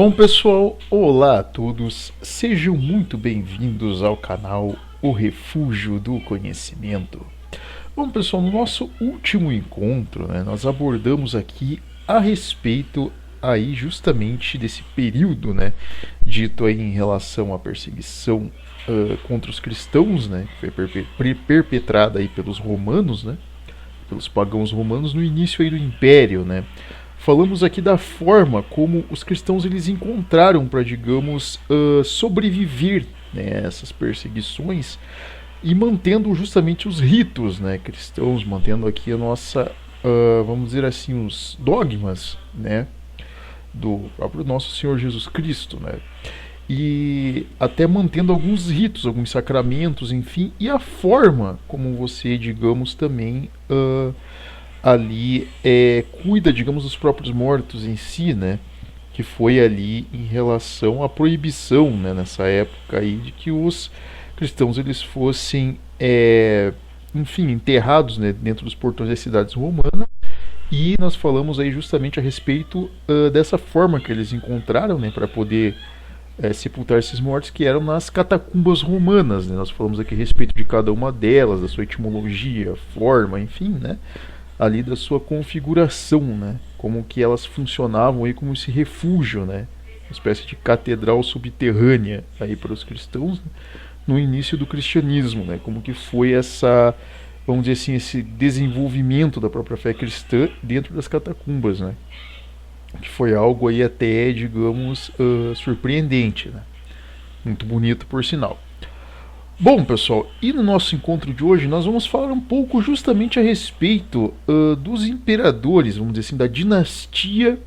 Bom pessoal, olá a todos, sejam muito bem-vindos ao canal O Refúgio do Conhecimento. Bom pessoal, no nosso último encontro, nós abordamos aqui a respeito aí justamente desse período, dito aí em relação à perseguição contra os cristãos, que foi perpetrada aí pelos romanos, pelos pagãos romanos no início aí do Império, Falamos aqui da forma como os cristãos eles encontraram para, digamos, sobreviver a essas perseguições e mantendo justamente os ritos cristãos, mantendo aqui a nossa, vamos dizer assim, os dogmas do próprio nosso Senhor Jesus Cristo, e até mantendo alguns ritos, alguns sacramentos, enfim, e a forma como você, digamos, também ali cuida, digamos, dos próprios mortos em si, que foi ali em relação à proibição, nessa época aí, de que os cristãos eles fossem, enfim, enterrados dentro dos portões das cidades romanas. E nós falamos aí justamente a respeito dessa forma que eles encontraram, para poder sepultar esses mortos, que eram nas catacumbas romanas, Nós falamos aqui a respeito de cada uma delas, da sua etimologia, forma, enfim, ali da sua configuração, como que elas funcionavam aí como esse refúgio, uma espécie de catedral subterrânea aí para os cristãos no início do cristianismo, como que foi essa, vamos dizer assim, esse desenvolvimento da própria fé cristã dentro das catacumbas, que foi algo aí até, digamos, surpreendente, muito bonito por sinal. Bom, pessoal, e no nosso encontro de hoje nós vamos falar um pouco justamente a respeito dos imperadores, vamos dizer assim, da dinastia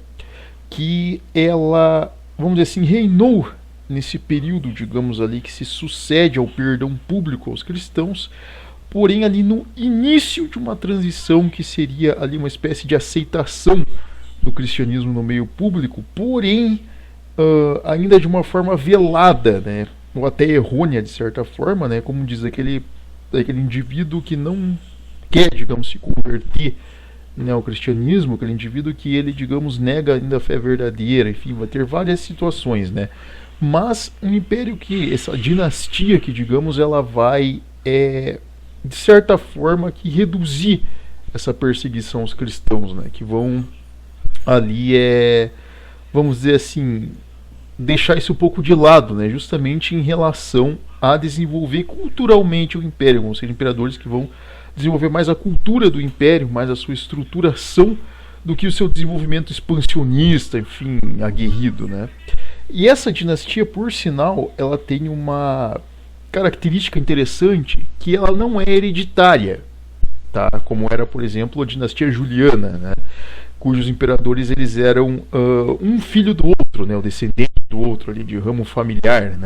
que ela, vamos dizer assim, reinou nesse período, digamos ali, que se sucede ao perdão público aos cristãos, porém ali no início de uma transição que seria ali uma espécie de aceitação do cristianismo no meio público, porém ainda de uma forma velada, ou até errônea de certa forma, como diz aquele indivíduo que não quer, digamos, se converter ao cristianismo, aquele indivíduo que ele, digamos, nega ainda a fé verdadeira, enfim, vai ter várias situações, mas um império que, essa dinastia que, digamos, ela vai, de certa forma, que reduzir essa perseguição aos cristãos, que vão ali, vamos dizer assim, deixar isso um pouco de lado, justamente em relação a desenvolver culturalmente o império, vão ser imperadores que vão desenvolver mais a cultura do império, mais a sua estruturação do que o seu desenvolvimento expansionista, enfim, aguerrido, E essa dinastia, por sinal, ela tem uma característica interessante, que ela não é hereditária, tá? Como era, por exemplo, a dinastia Juliana, cujos imperadores eles eram um filho do outro, o descendente do outro ali de ramo familiar,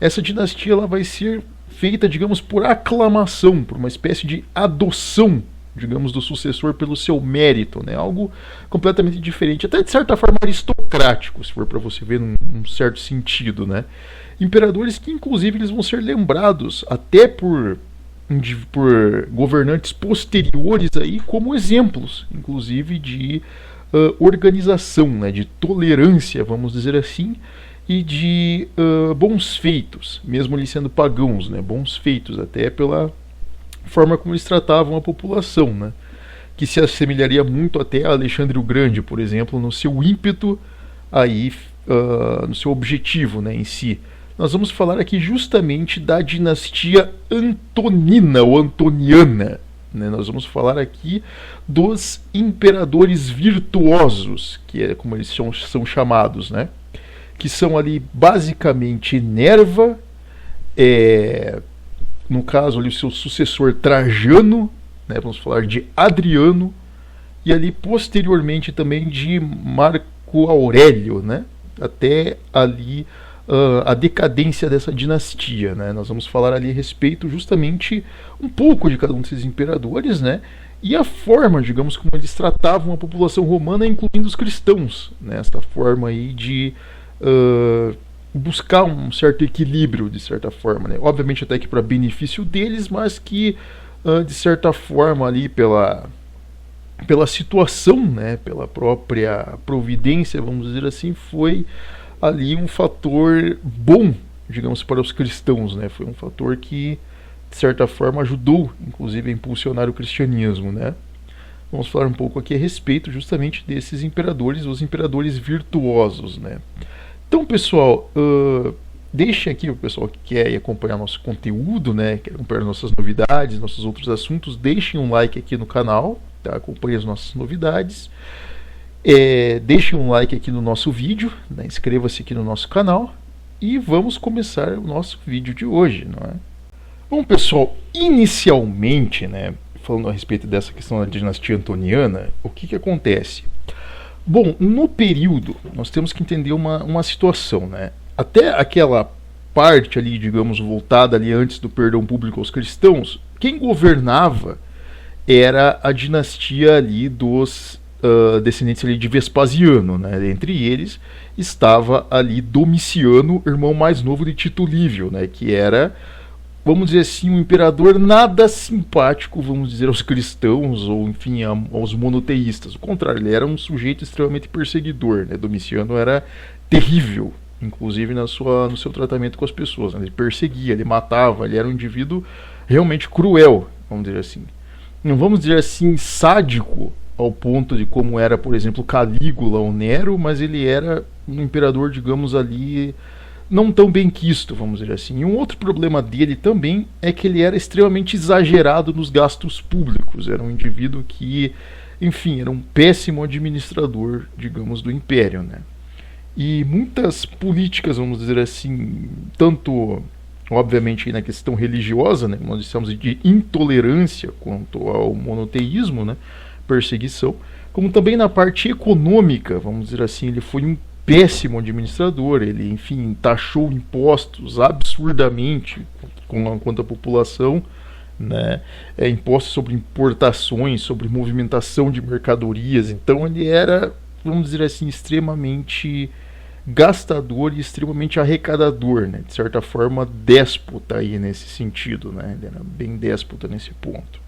Essa dinastia ela vai ser feita, digamos, por aclamação, por uma espécie de adoção, digamos, do sucessor pelo seu mérito, Algo completamente diferente, até de certa forma aristocrático, se for para você ver num certo sentido, Imperadores que inclusive eles vão ser lembrados até por governantes posteriores aí como exemplos, inclusive de organização, de tolerância, vamos dizer assim, e de bons feitos, mesmo eles sendo pagãos, bons feitos até pela forma como eles tratavam a população, que se assemelharia muito até a Alexandre o Grande, por exemplo, no seu ímpeto aí, no seu objetivo, em si. Nós vamos falar aqui justamente da dinastia Antonina ou Antoniana. Nós vamos falar aqui dos imperadores virtuosos, que é como eles são chamados, que são ali basicamente Nerva, no caso ali o seu sucessor Trajano, vamos falar de Adriano, e ali posteriormente também de Marco Aurélio, até ali a decadência dessa dinastia, Nós vamos falar ali a respeito justamente um pouco de cada um desses imperadores, e a forma, digamos, como eles tratavam a população romana, incluindo os cristãos, essa forma aí de buscar um certo equilíbrio, de certa forma, obviamente até que para benefício deles, mas que de certa forma ali pela situação, né, pela própria providência, vamos dizer assim, foi ali um fator bom, digamos, para os cristãos, né? Foi um fator que, de certa forma, ajudou, inclusive, a impulsionar o cristianismo, né? Vamos falar um pouco aqui a respeito justamente desses imperadores, os imperadores virtuosos, né? Então, pessoal, deixem aqui o pessoal que quer acompanhar nosso conteúdo, né? Quer acompanhar nossas novidades, nossos outros assuntos, deixem um like aqui no canal, tá? Acompanhem as nossas novidades. Deixem um like aqui no nosso vídeo, né? Inscreva-se aqui no nosso canal e vamos começar o nosso vídeo de hoje, não é? Bom, pessoal, inicialmente, né, falando a respeito dessa questão da dinastia antoniana, o que acontece? Bom, no período, nós temos que entender uma situação, né? Até aquela parte ali, digamos, voltada ali antes do perdão público aos cristãos, quem governava era a dinastia ali dos descendentes ali de Vespasiano, né? Entre eles estava ali Domiciano, irmão mais novo de Tito Livio, né? Que era, vamos dizer assim, um imperador nada simpático, vamos dizer, aos cristãos ou, enfim, aos monoteístas. Ao contrário, ele era um sujeito extremamente perseguidor, né? Domiciano era terrível, inclusive no seu tratamento com as pessoas, né? Ele perseguia, ele matava, ele era um indivíduo realmente cruel, vamos dizer assim. Não vamos dizer assim sádico ao ponto de como era, por exemplo, Calígula ou Nero, mas ele era um imperador, digamos ali, não tão bem quisto, vamos dizer assim. E um outro problema dele também é que ele era extremamente exagerado nos gastos públicos. Era um indivíduo que, enfim, era um péssimo administrador, digamos, do império, né? E muitas políticas, vamos dizer assim, tanto, obviamente, na questão religiosa, né, como nós dissemos, de intolerância quanto ao monoteísmo, né, perseguição, como também na parte econômica, vamos dizer assim, ele foi um péssimo administrador, ele, enfim, taxou impostos absurdamente quanto à população, né, impostos sobre importações, sobre movimentação de mercadorias. Então ele era, vamos dizer assim, extremamente gastador e extremamente arrecadador, né, de certa forma déspota aí nesse sentido, né, ele era bem déspota nesse ponto.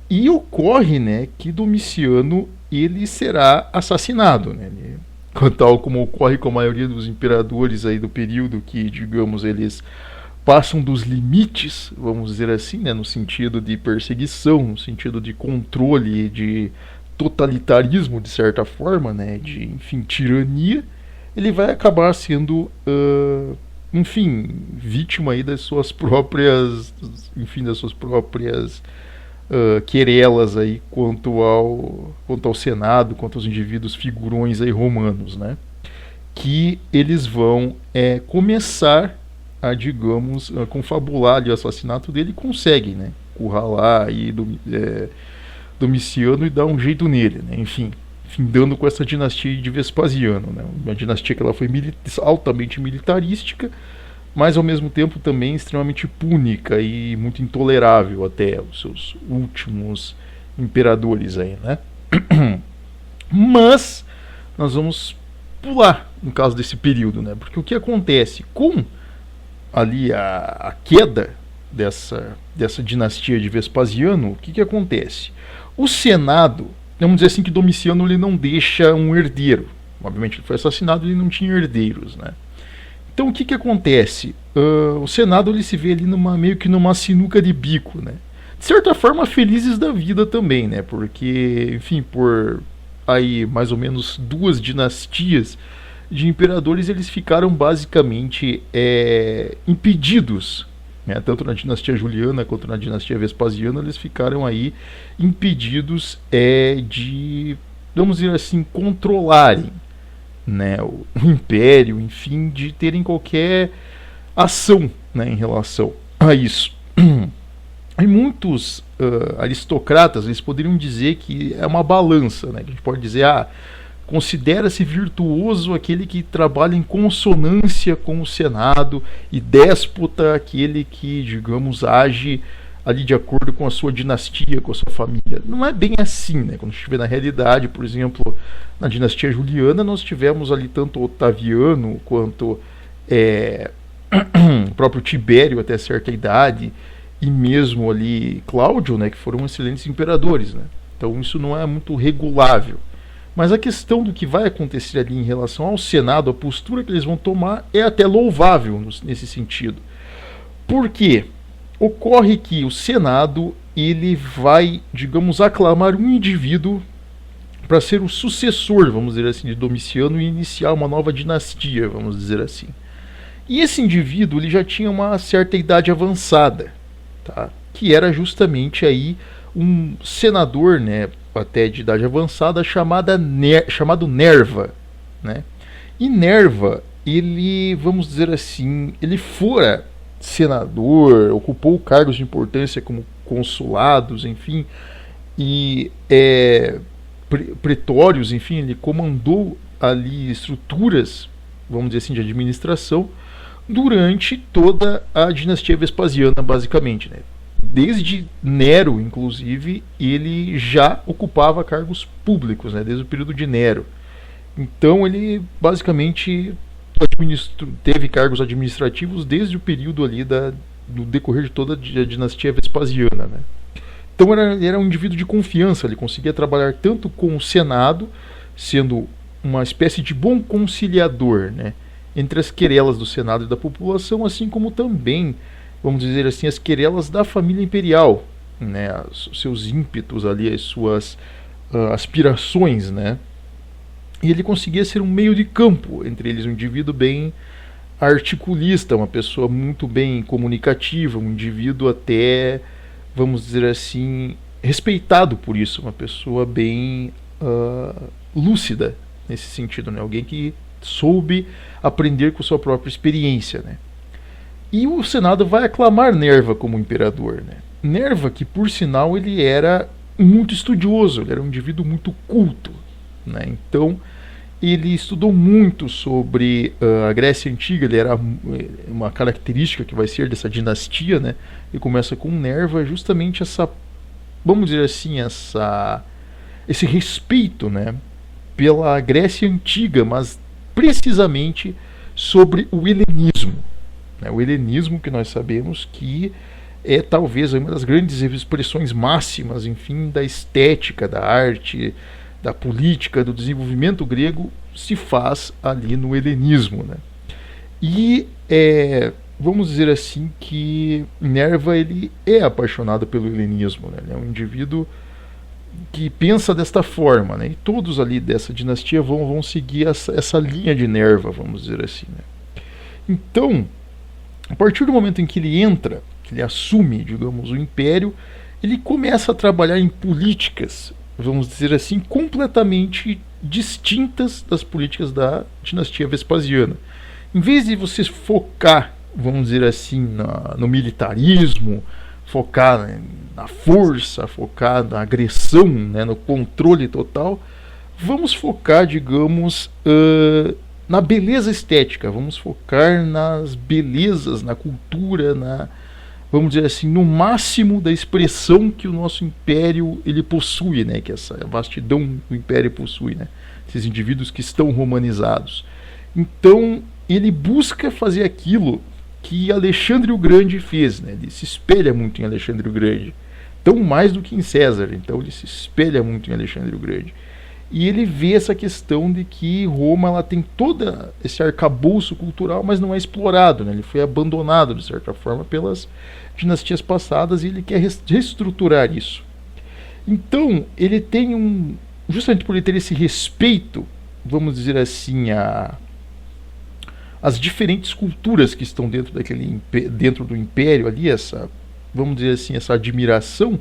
E ocorre, né, que Domiciano ele será assassinado, né, tal como ocorre com a maioria dos imperadores aí do período que, digamos, eles passam dos limites, vamos dizer assim, né, no sentido de perseguição, no sentido de controle, de totalitarismo, de certa forma, né, de, enfim, tirania, ele vai acabar sendo, enfim, vítima aí das suas próprias, enfim, das suas próprias querelas aí quanto ao Senado, quanto aos indivíduos figurões aí romanos, né? Que eles vão começar a, digamos, confabular ali o assassinato dele e conseguem, né? Curralar aí Domiciano e dar um jeito nele, né? Enfim, findando com essa dinastia de Vespasiano, né? Uma dinastia que ela foi altamente militarística, mas ao mesmo tempo também extremamente púnica e muito intolerável até os seus últimos imperadores aí, né? Mas nós vamos pular no caso desse período, né? Porque o que acontece com ali a queda dessa dinastia de Vespasiano, o que acontece? O Senado, vamos dizer assim que Domiciano ele não deixa um herdeiro. Obviamente ele foi assassinado e ele não tinha herdeiros, né? Então o que acontece? O Senado ele se vê ali meio que numa sinuca de bico, né? De certa forma felizes da vida também, né? Porque, enfim, por aí mais ou menos 2 dinastias de imperadores, eles ficaram basicamente impedidos, né? Tanto na dinastia Juliana quanto na dinastia Vespasiana, eles ficaram aí impedidos de, vamos dizer assim, controlarem, né, o império, enfim, de terem qualquer ação, né, em relação a isso. E muitos aristocratas eles poderiam dizer que é uma balança, né, que a gente pode dizer, considera-se virtuoso aquele que trabalha em consonância com o Senado e déspota aquele que, digamos, age ali de acordo com a sua dinastia, com a sua família. Não é bem assim, né? Quando a gente vê na realidade, por exemplo, na dinastia Juliana, nós tivemos ali tanto Otaviano quanto o próprio Tibério até certa idade, e mesmo ali Cláudio, né, que foram excelentes imperadores, né? Então isso não é muito regulável. Mas a questão do que vai acontecer ali em relação ao Senado, a postura que eles vão tomar é até louvável nesse sentido. Por quê? Ocorre que o Senado ele vai, digamos, aclamar um indivíduo para ser o sucessor, vamos dizer assim, de Domiciano e iniciar uma nova dinastia, vamos dizer assim. E esse indivíduo ele já tinha uma certa idade avançada, tá? Que era justamente aí um senador, né, até de idade avançada, chamado Nerva, né? E Nerva, ele, vamos dizer assim, ele fora senador, ocupou cargos de importância como consulados, enfim, e pretórios, enfim, ele comandou ali estruturas, vamos dizer assim, de administração durante toda a dinastia Vespasiana, basicamente, né? Desde Nero, inclusive, ele já ocupava cargos públicos, né? Desde o período de Nero. Então ele basicamente teve cargos administrativos desde o período ali do decorrer de toda a dinastia Vespasiana, né? Então ele era um indivíduo de confiança, ele conseguia trabalhar tanto com o Senado, sendo uma espécie de bom conciliador, né, entre as querelas do Senado e da população, assim como também, vamos dizer assim, as querelas da família imperial, né, os seus ímpetos ali, as suas aspirações, né. E ele conseguia ser um meio de campo entre eles, um indivíduo bem articulista, uma pessoa muito bem comunicativa, um indivíduo até, vamos dizer assim, respeitado por isso, uma pessoa bem lúcida nesse sentido, né? Alguém que soube aprender com sua própria experiência, né? E o Senado vai aclamar Nerva como imperador, né? Nerva, que por sinal ele era muito estudioso, ele era um indivíduo muito culto, né? Então ele estudou muito sobre a Grécia Antiga, ele era uma característica que vai ser dessa dinastia, né? E começa com Nerva, justamente essa, vamos dizer assim, esse respeito, né, pela Grécia Antiga, mas precisamente sobre o helenismo, né? O helenismo que nós sabemos que é talvez uma das grandes expressões máximas, enfim, da estética, da arte, da política, do desenvolvimento grego, se faz ali no helenismo, né? E vamos dizer assim que Nerva ele é apaixonado pelo helenismo, né? Ele é um indivíduo que pensa desta forma, né? E todos ali dessa dinastia vão seguir essa linha de Nerva, vamos dizer assim, né? Então, a partir do momento em que ele entra, que ele assume, digamos, o império, ele começa a trabalhar em políticas, vamos dizer assim, completamente distintas das políticas da dinastia Vespasiana. Em vez de você focar, vamos dizer assim, no militarismo, focar na força, focar na agressão, né, no controle total, vamos focar, digamos, na beleza estética, vamos focar nas belezas, na cultura, vamos dizer assim, no máximo da expressão que o nosso império ele possui, né? Que essa vastidão do império possui, né? Esses indivíduos que estão romanizados. Então ele busca fazer aquilo que Alexandre o Grande fez, né? Ele se espelha muito em Alexandre o Grande, tão mais do que em César. Então ele se espelha muito em Alexandre o Grande. E ele vê essa questão de que Roma ela tem todo esse arcabouço cultural, mas não é explorado, né? Ele foi abandonado, de certa forma, pelas dinastias passadas e ele quer reestruturar isso. Então, ele tem justamente por ele ter esse respeito, vamos dizer assim, as diferentes culturas que estão dentro do império ali, vamos dizer assim, essa admiração,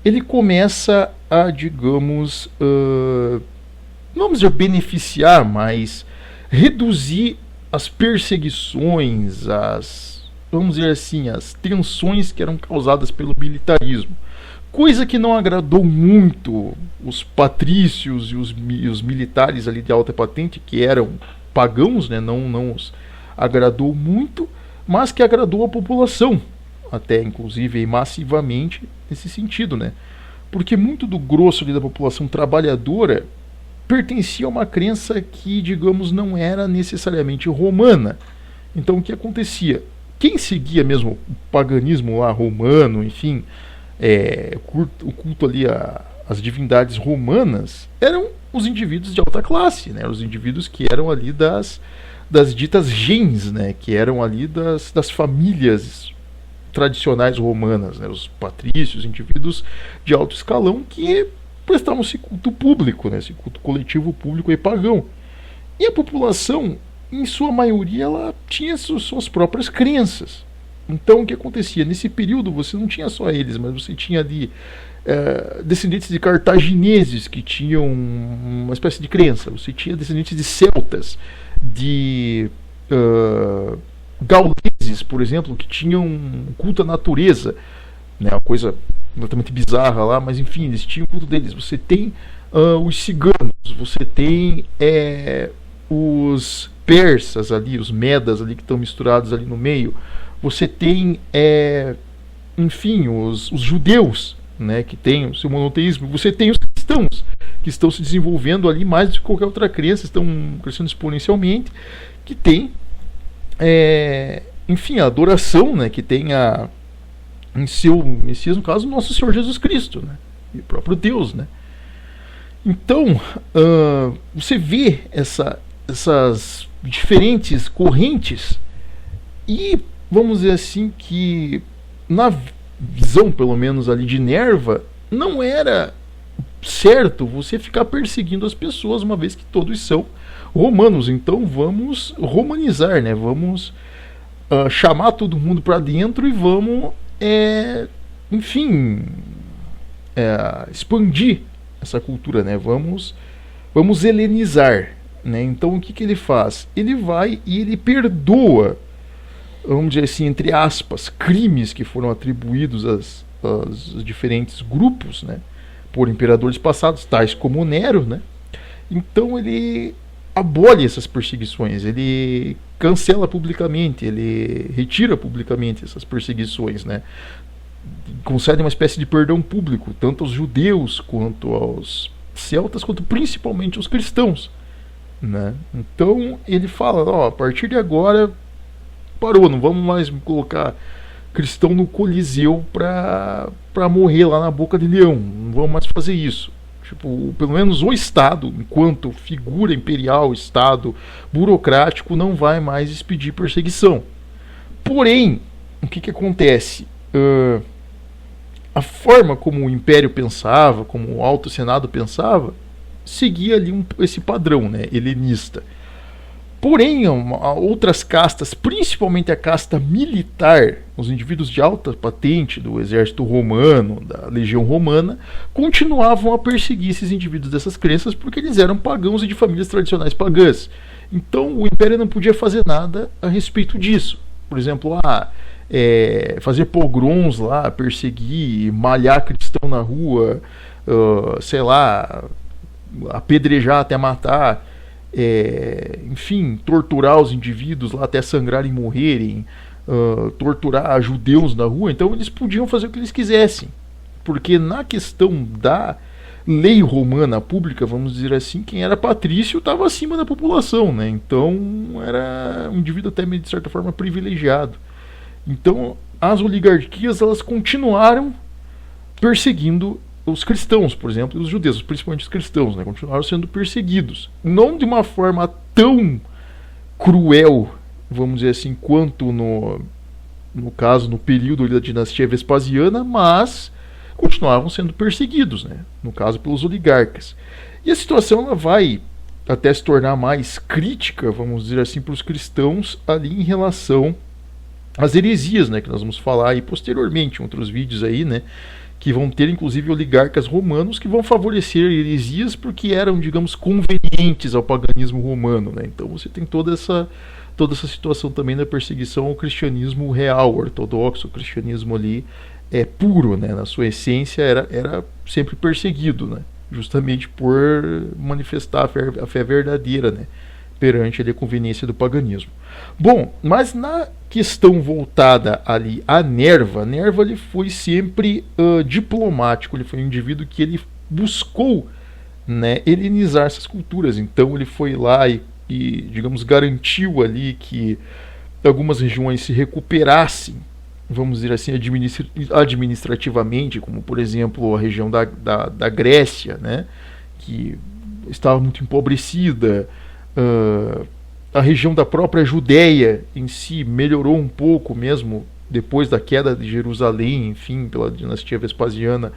ele começa a, digamos, vamos dizer beneficiar, mas reduzir as perseguições, vamos dizer assim, as tensões que eram causadas pelo militarismo. Coisa que não agradou muito os patrícios e os militares ali de alta patente, que eram pagãos, né? Não os agradou muito, mas que agradou a população, até inclusive massivamente nesse sentido, né? Porque muito do grosso ali da população trabalhadora pertencia a uma crença que, digamos, não era necessariamente romana. Então o que acontecia? Quem seguia mesmo o paganismo lá romano, enfim, o culto ali a as divindades romanas eram os indivíduos de alta classe, né? Os indivíduos que eram ali das ditas gens, né? Que eram ali das famílias tradicionais romanas, né? Os patrícios, indivíduos de alto escalão que prestavam esse culto público, né? Esse culto coletivo público e pagão. E a população, em sua maioria, ela tinha suas próprias crenças. Então, o que acontecia? Nesse período, você não tinha só eles, mas você tinha ali descendentes de cartagineses que tinham uma espécie de crença. Você tinha descendentes de celtas, de gauleses, por exemplo, que tinham um culto à natureza, né? Uma coisa completamente bizarra lá, mas enfim, eles tinham o culto deles. Você tem os ciganos, você tem os persas ali, os medas ali que estão misturados ali no meio. Você tem, enfim, os judeus, né, que tem o seu monoteísmo. Você tem os cristãos, que estão se desenvolvendo ali mais do que qualquer outra crença, estão crescendo exponencialmente, que tem, enfim, a adoração, né, que tem em seu Messias, no caso, nosso Senhor Jesus Cristo, né, e o próprio Deus, né. Então, você vê essas diferentes correntes e, vamos dizer assim, que na visão, pelo menos ali de Nerva, não era certo você ficar perseguindo as pessoas, uma vez que todos são romanos. Então vamos romanizar, né? Vamos chamar todo mundo para dentro e vamos, enfim, expandir essa cultura, né? Vamos helenizar, né? Então o que ele faz? Ele vai e ele perdoa, vamos dizer assim, entre aspas, crimes que foram atribuídos aos diferentes grupos, né, por imperadores passados, tais como Nero, né? Então ele abole essas perseguições, ele cancela publicamente, ele retira publicamente essas perseguições, né? Concede uma espécie de perdão público, tanto aos judeus quanto aos celtas, quanto principalmente aos cristãos, né? Então ele fala, a partir de agora parou, não vamos mais colocar cristão no Coliseu para morrer lá na boca de leão, não vamos mais fazer isso. Tipo, pelo menos o Estado, enquanto figura imperial, Estado burocrático, não vai mais expedir perseguição. Porém, o que acontece? A forma como o Império pensava, como o Alto Senado pensava, seguia ali esse padrão, né, helenista. Porém, outras castas, principalmente a casta militar, os indivíduos de alta patente do exército romano, da legião romana, continuavam a perseguir esses indivíduos dessas crenças porque eles eram pagãos e de famílias tradicionais pagãs. Então o Império não podia fazer nada a respeito disso. Por exemplo, fazer pogroms lá, perseguir, malhar cristão na rua, sei lá, apedrejar até matar. Enfim, torturar os indivíduos lá até sangrarem e morrerem, torturar judeus na rua. Então eles podiam fazer o que eles quisessem, porque na questão da lei romana pública, vamos dizer assim, quem era patrício estava acima da população, né? Então era um indivíduo até de certa forma privilegiado. Então as oligarquias, elas continuaram perseguindo os cristãos, por exemplo, e os judeus, principalmente os cristãos, né, continuaram sendo perseguidos. Não de uma forma tão cruel, vamos dizer assim, quanto no caso, no período da dinastia Vespasiana, mas continuavam sendo perseguidos, né, no caso pelos oligarcas. E a situação ela vai até se tornar mais crítica, vamos dizer assim, para os cristãos ali em relação às heresias, né, que nós vamos falar aí posteriormente em outros vídeos aí, né, que vão ter inclusive oligarcas romanos que vão favorecer heresias porque eram, digamos, convenientes ao paganismo romano, né? Então você tem toda essa situação também da perseguição ao cristianismo real, ortodoxo, o cristianismo ali puro, né? Na sua essência era sempre perseguido, né? Justamente por manifestar a fé verdadeira, né? Perante a conveniência do paganismo. Bom, mas na questão voltada ali a Nerva ele foi sempre diplomático, ele foi um indivíduo que ele buscou, né, helenizar essas culturas. Então ele foi lá e, digamos, garantiu ali que algumas regiões se recuperassem vamos dizer assim, administrativamente, como por exemplo a região da Grécia, né, que estava muito empobrecida. A região da própria Judéia em si melhorou um pouco mesmo depois da queda de Jerusalém, enfim, pela dinastia Vespasiana.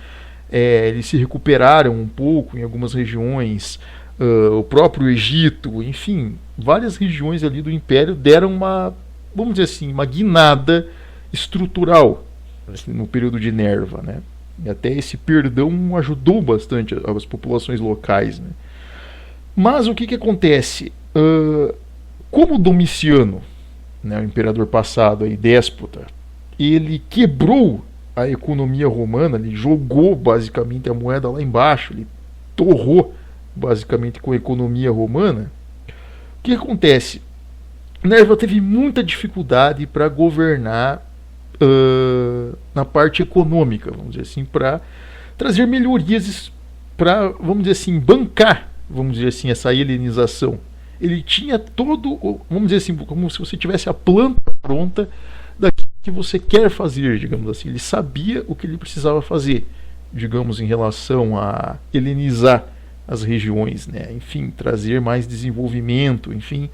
Eles se recuperaram um pouco em algumas regiões. O próprio Egito, enfim, várias regiões ali do Império deram uma, vamos dizer assim, uma guinada estrutural assim, no período de Nerva, né? E até esse perdão ajudou bastante as populações locais, né? Mas o que acontece? Como Domiciano, né, o imperador passado, aí, déspota, ele quebrou a economia romana, ele jogou basicamente a moeda lá embaixo, ele torrou basicamente com a economia romana. O que acontece? Nerva teve muita dificuldade para governar na parte econômica, vamos dizer assim, para trazer melhorias, para, vamos dizer assim, bancar, vamos dizer assim, essa helenização. Ele tinha todo, vamos dizer assim, como se você tivesse a planta pronta daquilo que você quer fazer, digamos assim. Ele sabia o que ele precisava fazer, digamos, em relação a helenizar as regiões, né? Enfim, trazer mais desenvolvimento, enfim.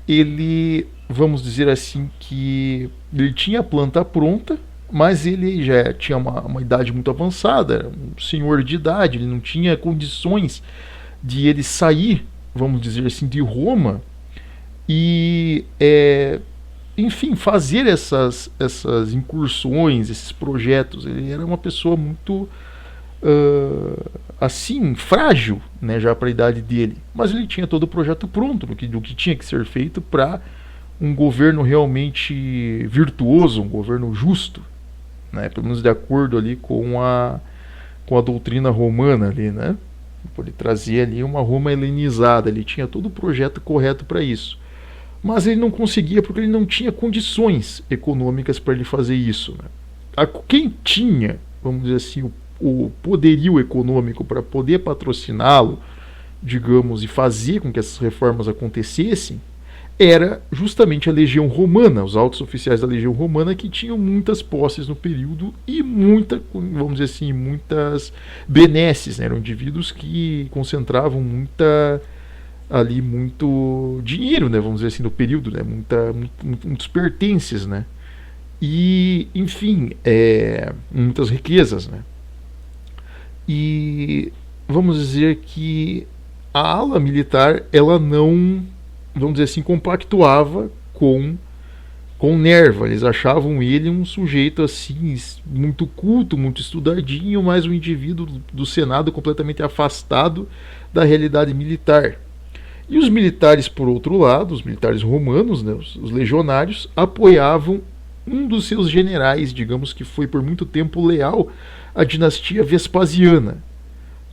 Ele, vamos dizer assim, que ele tinha a planta pronta, mas ele já tinha uma idade muito avançada, era um senhor de idade, ele não tinha condições de ele sair, vamos dizer assim, de Roma e, enfim, fazer essas incursões, esses projetos. Ele era uma pessoa muito, assim, frágil, né, já para a idade dele. Mas ele tinha todo o projeto pronto do que tinha que ser feito para um governo realmente virtuoso, um governo justo, né, pelo menos de acordo ali com a doutrina romana ali, né? Ele trazia ali uma Roma helenizada, ele tinha todo o projeto correto para isso. Mas ele não conseguia porque ele não tinha condições econômicas para ele fazer isso, né? Quem tinha, vamos dizer assim, o poderio econômico para poder patrociná-lo, digamos, e fazer com que essas reformas acontecessem, era justamente a Legião Romana, os altos oficiais da Legião Romana, que tinham muitas posses no período e vamos dizer assim, muitas benesses, né? Eram indivíduos que concentravam muito dinheiro, né? Vamos dizer assim, no período, né? Muitos pertences, né? E, enfim, muitas riquezas, né? E vamos dizer que a ala militar, ela não, vamos dizer assim, compactuava com Nerva. Eles achavam ele um sujeito assim muito culto, muito estudadinho, mas um indivíduo do Senado completamente afastado da realidade militar. E os militares, por outro lado, os militares romanos, né, os legionários, apoiavam um dos seus generais, digamos que foi por muito tempo leal à dinastia Vespasiana.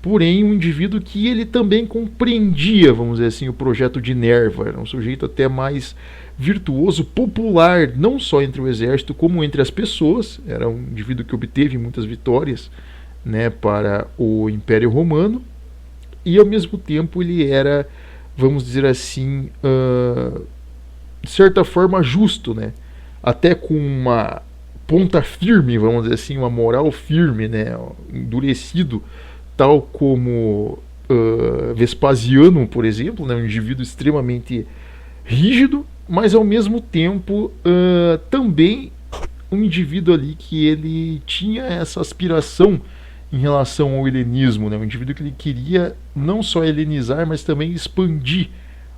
Porém, um indivíduo que ele também compreendia, vamos dizer assim, o projeto de Nerva. Era um sujeito até mais virtuoso, popular, não só entre o exército, como entre as pessoas. Era um indivíduo que obteve muitas vitórias, né, para o Império Romano. E, ao mesmo tempo, ele era, vamos dizer assim, de certa forma, justo, né? Até com uma ponta firme, vamos dizer assim, uma moral firme, né? Endurecido, tal como Vespasiano, por exemplo, né, um indivíduo extremamente rígido, mas ao mesmo tempo também um indivíduo ali que ele tinha essa aspiração em relação ao helenismo, né, um indivíduo que ele queria não só helenizar, mas também expandir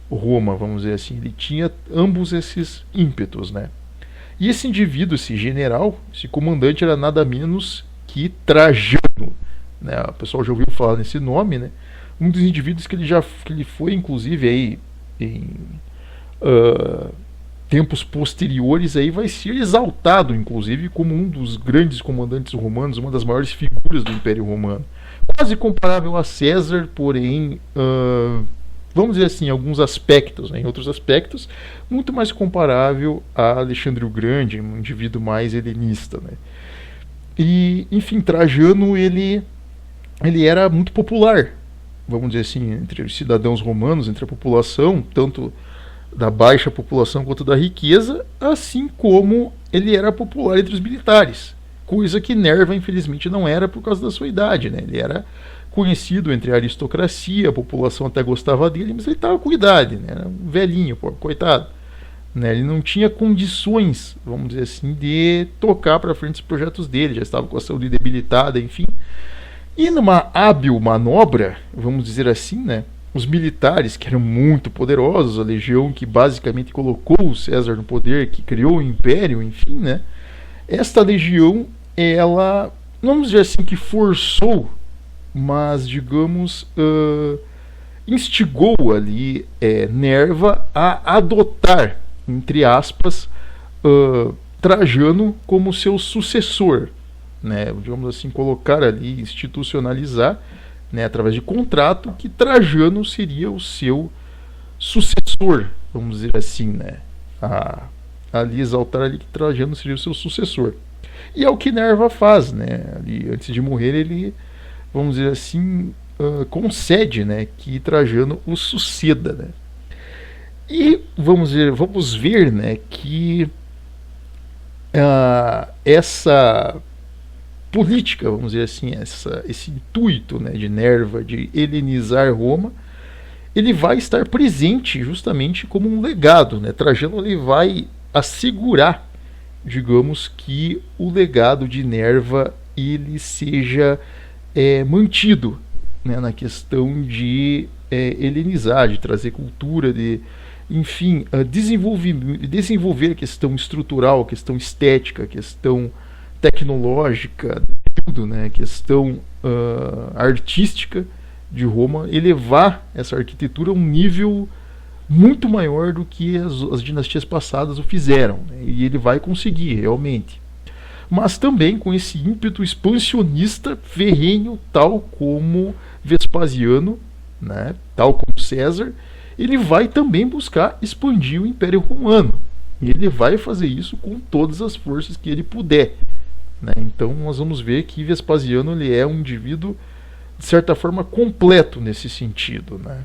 Roma, vamos dizer assim. Ele tinha ambos esses ímpetos, né? E esse indivíduo, esse general, esse comandante, era nada menos que Trajano. Né, o pessoal já ouviu falar nesse nome, né? Um dos indivíduos que ele foi, inclusive, aí em tempos posteriores, aí vai ser exaltado, inclusive, como um dos grandes comandantes romanos, uma das maiores figuras do Império Romano. Quase comparável a César, porém, vamos dizer assim, em alguns aspectos, né? Em outros aspectos, muito mais comparável a Alexandre o Grande, um indivíduo mais helenista, né? E, enfim, Trajano, ele era muito popular, vamos dizer assim, entre os cidadãos romanos, entre a população, tanto da baixa população quanto da riqueza, assim como ele era popular entre os militares, coisa que Nerva infelizmente não era por causa da sua idade, né? Ele era conhecido entre a aristocracia, a população até gostava dele, mas ele estava com idade, né? Era um velhinho, pô, coitado. Né? Ele não tinha condições, vamos dizer assim, de tocar para frente os projetos dele, já estava com a saúde debilitada, enfim. E numa hábil manobra, vamos dizer assim, né? Os militares, que eram muito poderosos, a legião que basicamente colocou o César no poder, que criou o império, enfim, né? Esta legião, ela, vamos dizer assim, que forçou, mas, digamos, instigou ali Nerva a adotar, entre aspas, Trajano como seu sucessor, né? Digamos assim, colocar ali, institucionalizar, né, através de contrato, que Trajano seria o seu sucessor, vamos dizer assim, né? Ali exaltar ali que Trajano seria o seu sucessor. E é o que Nerva faz, né? Ali, antes de morrer, ele, vamos dizer assim, concede, né, que Trajano o suceda, né? E vamos ver, né, que essa política, vamos dizer assim, esse intuito, né, de Nerva de helenizar Roma, ele vai estar presente justamente como um legado, né? Trajano ele vai assegurar, digamos, que o legado de Nerva ele seja mantido, né, na questão de helenizar, de trazer cultura, de, enfim, desenvolver a questão estrutural, a questão estética, a questão tecnológica, tudo, né, a questão artística de Roma, elevar essa arquitetura a um nível muito maior do que as dinastias passadas o fizeram, né, e ele vai conseguir realmente. Mas também com esse ímpeto expansionista ferrenho, tal como Vespasiano, né, tal como César, ele vai também buscar expandir o Império Romano. E ele vai fazer isso com todas as forças que ele puder. Né? Então nós vamos ver que Vespasiano ele é um indivíduo, de certa forma, completo nesse sentido. Né?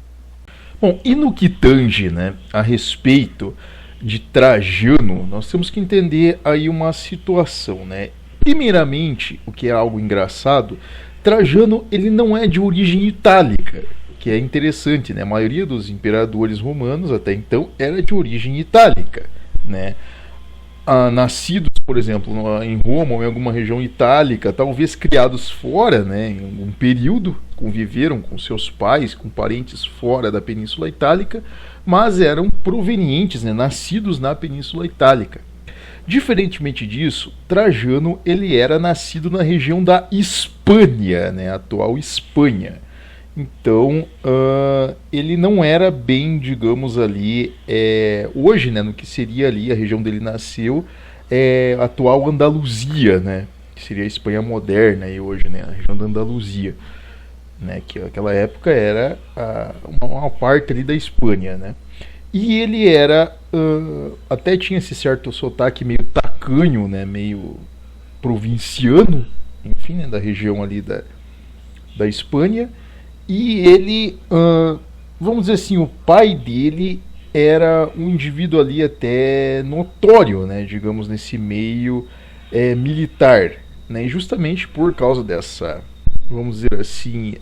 Bom, e no que tange, né, a respeito de Trajano, nós temos que entender aí uma situação, né? Primeiramente, o que é algo engraçado, Trajano ele não é de origem itálica, que é interessante, né? A maioria dos imperadores romanos até então era de origem itálica, né? Nascidos, por exemplo, em Roma ou em alguma região itálica, talvez criados fora, né, em um período, conviveram com seus pais, com parentes fora da Península Itálica, mas eram provenientes, né, nascidos na Península Itálica. Diferentemente disso, Trajano ele era nascido na região da Hispânia, né, atual Espanha. Então, ele não era bem, digamos ali, hoje, né, no que seria ali a região dele nasceu, a atual Andaluzia, né, que seria a Espanha moderna e hoje, né, a região da Andaluzia, né, que naquela época era uma parte ali da Espanha, né. E ele era, até tinha esse certo sotaque meio tacanho, né, meio provinciano, enfim, né, da região ali da Espanha. E ele, vamos dizer assim, o pai dele era um indivíduo ali até notório, né, digamos, nesse meio militar, né, e justamente por causa dessa, vamos dizer assim,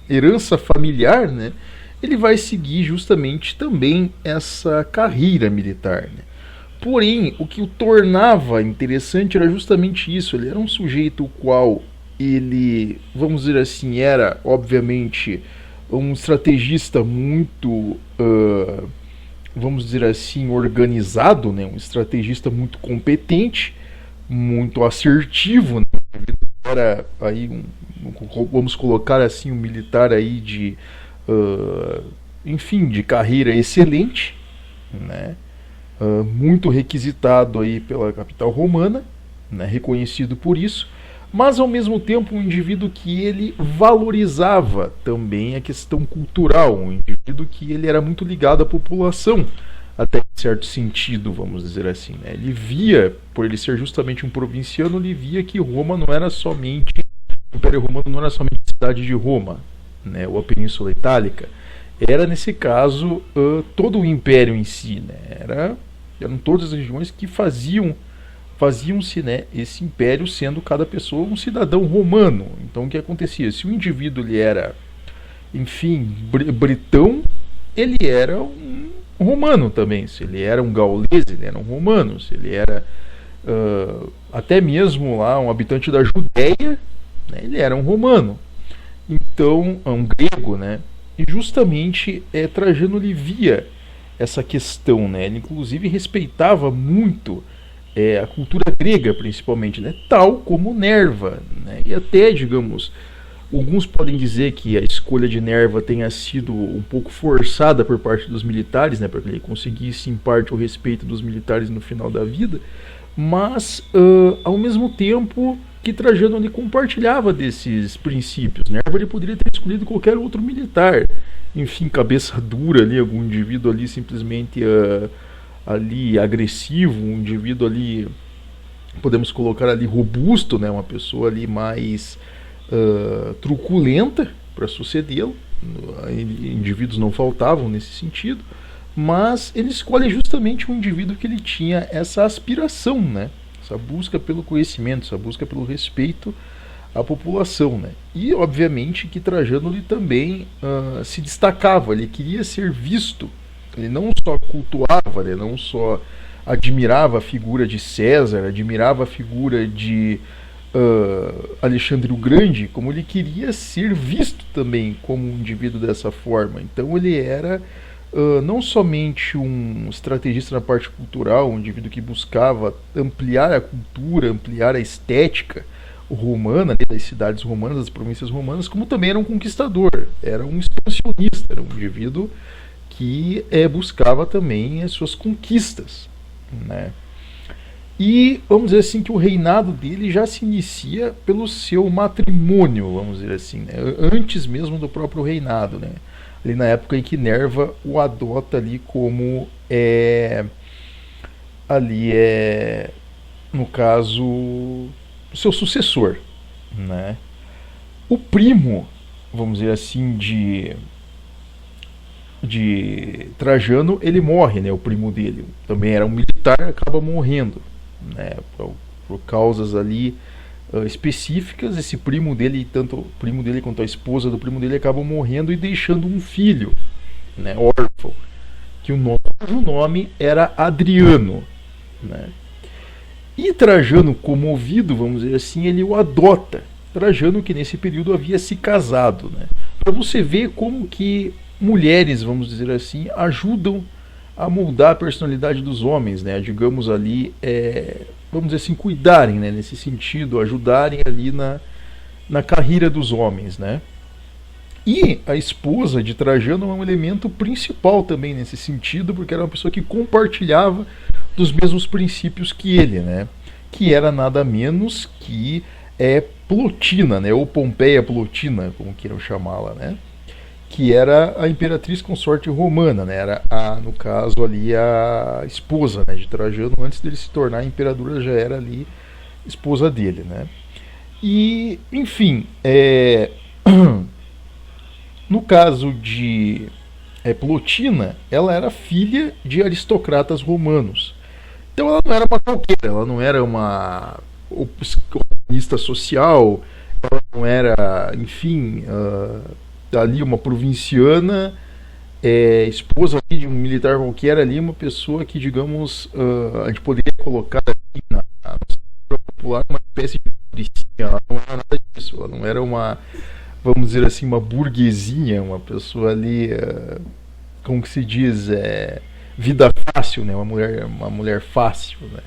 herança familiar, né, ele vai seguir justamente também essa carreira militar, né. Porém, o que o tornava interessante era justamente isso, ele era um sujeito o qual ele, vamos dizer assim, era obviamente um estrategista muito, vamos dizer assim, organizado, né? Um estrategista muito competente, muito assertivo, né? Era aí vamos colocar assim um militar aí de, enfim, de carreira excelente, né? Muito requisitado aí pela capital romana, né? Reconhecido por isso. Mas ao mesmo tempo um indivíduo que ele valorizava também a questão cultural, um indivíduo que ele era muito ligado à população, até em certo sentido, vamos dizer assim, né? Ele via, por ele ser justamente um provinciano, ele via que Roma não era somente, o Império Romano não era somente a cidade de Roma, né? Ou a Península Itálica, era nesse caso todo o Império em si, né? Eram todas as regiões que faziam faziam-se, né, esse império sendo cada pessoa um cidadão romano. Então o que acontecia? Se o indivíduo ele era, enfim, britão, ele era um romano também. Se ele era um gaulês, ele era um romano. Se ele era até mesmo lá um habitante da Judéia, né, ele era um romano. Então, um grego, né? E justamente Trajano ele via essa questão, né? Ele inclusive respeitava muito a cultura grega, principalmente, né? Tal como Nerva, né? E até, digamos, alguns podem dizer que a escolha de Nerva tenha sido um pouco forçada por parte dos militares, né? Para que ele conseguisse, em parte, o respeito dos militares no final da vida, mas, ao mesmo tempo que Trajano ele compartilhava desses princípios. Nerva ele poderia ter escolhido qualquer outro militar, enfim, cabeça dura ali, algum indivíduo ali simplesmente ali agressivo, um indivíduo ali, podemos colocar ali robusto, né, uma pessoa ali mais truculenta para sucedê-lo. Indivíduos não faltavam nesse sentido, mas ele escolhe justamente um indivíduo que ele tinha essa aspiração, né? Essa busca pelo conhecimento, essa busca pelo respeito à população, né? E obviamente que Trajano ele também se destacava, ele queria ser visto, ele não só cultuava, ele não só admirava a figura de César, admirava a figura de Alexandre o Grande, como ele queria ser visto também como um indivíduo dessa forma. Então ele era não somente um estrategista na parte cultural, um indivíduo que buscava ampliar a cultura, ampliar a estética romana, né, das cidades romanas, das províncias romanas, como também era um conquistador, era um expansionista, era um indivíduo que buscava também as suas conquistas, né? E vamos dizer assim que o reinado dele já se inicia pelo seu matrimônio, vamos dizer assim, né, antes mesmo do próprio reinado, né? Ali na época em que Nerva o adota ali como no caso, o seu sucessor, né? O primo, vamos dizer assim, de Trajano, ele morre, né? O primo dele também era um militar, acaba morrendo, né? Por causas ali específicas. Esse primo dele, tanto o primo dele quanto a esposa do primo dele, acabam morrendo e deixando um filho, né, órfão, que o nome era Adriano, né? E Trajano, comovido, vamos dizer assim, ele o adota. Trajano que nesse período havia se casado, né? Para você ver como que mulheres, vamos dizer assim, ajudam a moldar a personalidade dos homens, né? Digamos ali, vamos dizer assim, cuidarem, né? Nesse sentido, ajudarem ali na carreira dos homens, né? E a esposa de Trajano é um elemento principal também nesse sentido, porque era uma pessoa que compartilhava dos mesmos princípios que ele, né? Que era nada menos que Plotina, né? Ou Pompeia Plotina, como queiram chamá-la, né? Que era a imperatriz consorte romana, né? Era, no caso ali, a esposa, né, de Trajano. Antes dele se tornar imperador, já era ali esposa dele, né? E, enfim, no caso de Plotina, ela era filha de aristocratas romanos. Então ela não era uma qualquer, ela não era uma oportunista social, ela não era, enfim, ali uma provinciana, esposa ali de um militar qualquer ali, uma pessoa que, digamos, a gente poderia colocar aqui na cultura popular uma espécie de patricinha. Ela não era nada disso, ela não era uma, vamos dizer assim, uma burguesinha, uma pessoa ali, como que se diz, vida fácil, né? Uma mulher fácil, né?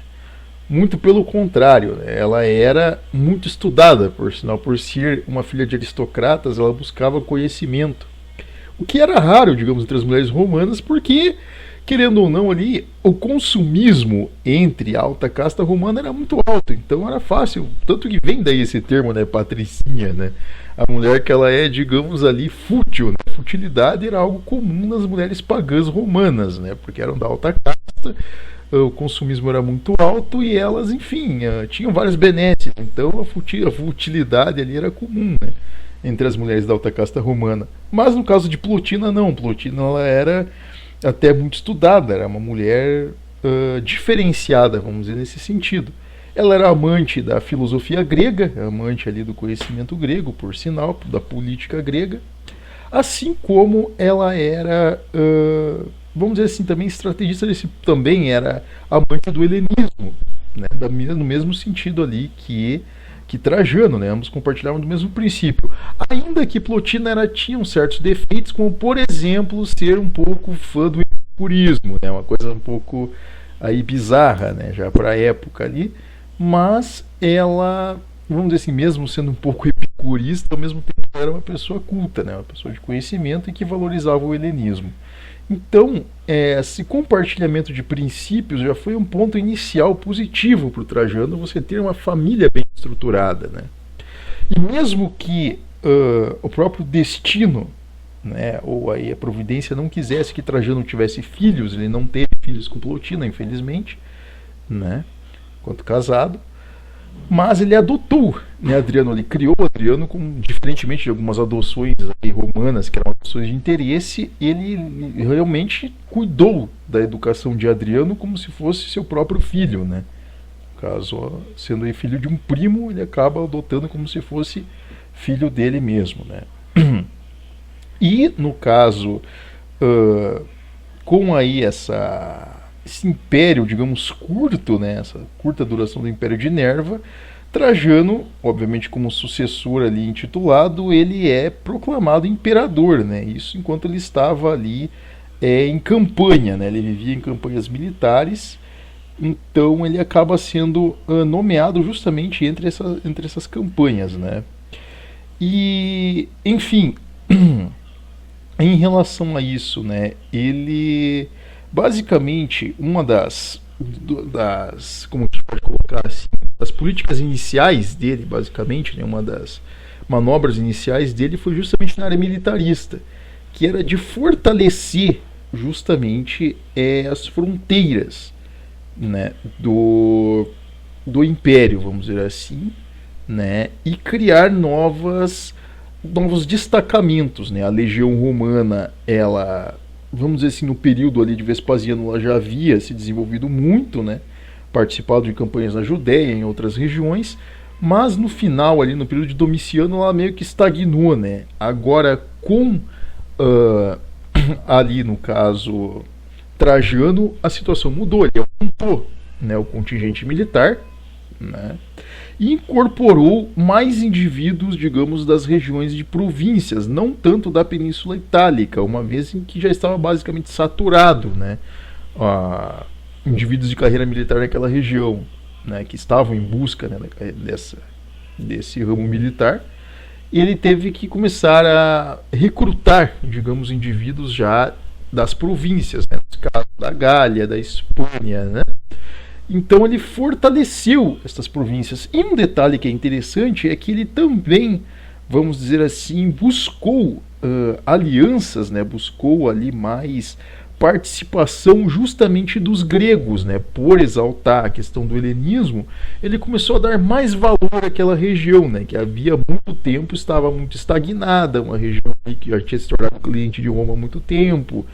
Muito pelo contrário, né? Ela era muito estudada, por sinal, por ser uma filha de aristocratas, ela buscava conhecimento. O que era raro, digamos, entre as mulheres romanas, porque, querendo ou não, ali, o consumismo entre a alta casta romana era muito alto, então era fácil, tanto que vem daí esse termo, né, patricinha, né? A mulher que ela digamos ali, fútil, né? Futilidade era algo comum nas mulheres pagãs romanas, né? Porque eram da alta casta, o consumismo era muito alto e elas, enfim, tinham várias benesses. Então a futilidade ali era comum, né, entre as mulheres da alta casta romana. Mas no caso de Plotina, não. Plotina ela era até muito estudada, era uma mulher diferenciada, vamos dizer, nesse sentido. Ela era amante da filosofia grega, amante ali do conhecimento grego, por sinal, da política grega, assim como ela era, vamos dizer assim, também estrategista, também era amante do helenismo, né, no mesmo sentido ali que Trajano, né, ambos compartilhavam do mesmo princípio. Ainda que Plotina tinha certos defeitos, como por exemplo ser um pouco fã do epicurismo, né, uma coisa um pouco aí bizarra, né, já para a época ali, mas ela, vamos dizer assim, mesmo sendo um pouco epicurista, ao mesmo tempo era uma pessoa culta, né, uma pessoa de conhecimento e que valorizava o helenismo. Então, esse compartilhamento de princípios já foi um ponto inicial positivo para o Trajano, você ter uma família bem estruturada, né? E mesmo que o próprio destino, né, ou aí a providência não quisesse que Trajano tivesse filhos, ele não teve filhos com Plotina, infelizmente, né, enquanto casado, mas ele adotou, né, Adriano, ele criou Adriano, diferentemente de algumas adoções aí romanas, que eram adoções de interesse, ele realmente cuidou da educação de Adriano como se fosse seu próprio filho, né? No caso, sendo aí filho de um primo, ele acaba adotando como se fosse filho dele mesmo, né? E no caso, com aí esse império, digamos, curto, né, essa curta duração do Império de Nerva, Trajano, obviamente como sucessor ali intitulado, ele é proclamado imperador, né, isso enquanto ele estava ali em campanha, né, ele vivia em campanhas militares, então ele acaba sendo nomeado justamente entre essas campanhas, né. E, enfim, em relação a isso, né, ele... Basicamente, uma das como a gente pode colocar assim, das políticas iniciais dele, basicamente, né, uma das manobras iniciais dele foi justamente na área militarista, que era de fortalecer justamente as fronteiras, né, do império, vamos dizer assim, né, e criar novos destacamentos, né. A legião romana, ela, vamos dizer assim, no período ali de Vespasiano, ela já havia se desenvolvido muito, né, participado de campanhas na Judéia, em outras regiões, mas no final ali, no período de Domiciano, ela meio que estagnou, né. Agora com ali no caso Trajano, a situação mudou, ele aumentou, né, o contingente militar, né, e incorporou mais indivíduos, digamos, das regiões de províncias, não tanto da Península Itálica, uma vez em que já estava basicamente saturado, né, indivíduos de carreira militar naquela região, né, que estavam em busca, né, desse ramo militar. Ele teve que começar a recrutar, digamos, indivíduos já das províncias, né, no caso da Gália, da Espanha, né. Então ele fortaleceu essas províncias. E um detalhe que é interessante é que ele também, vamos dizer assim, buscou alianças, né? Buscou ali mais participação justamente dos gregos, né? Por exaltar a questão do helenismo, ele começou a dar mais valor àquela região, né? Que havia muito tempo estava muito estagnada, uma região que já tinha se tornado cliente de Roma há muito tempo,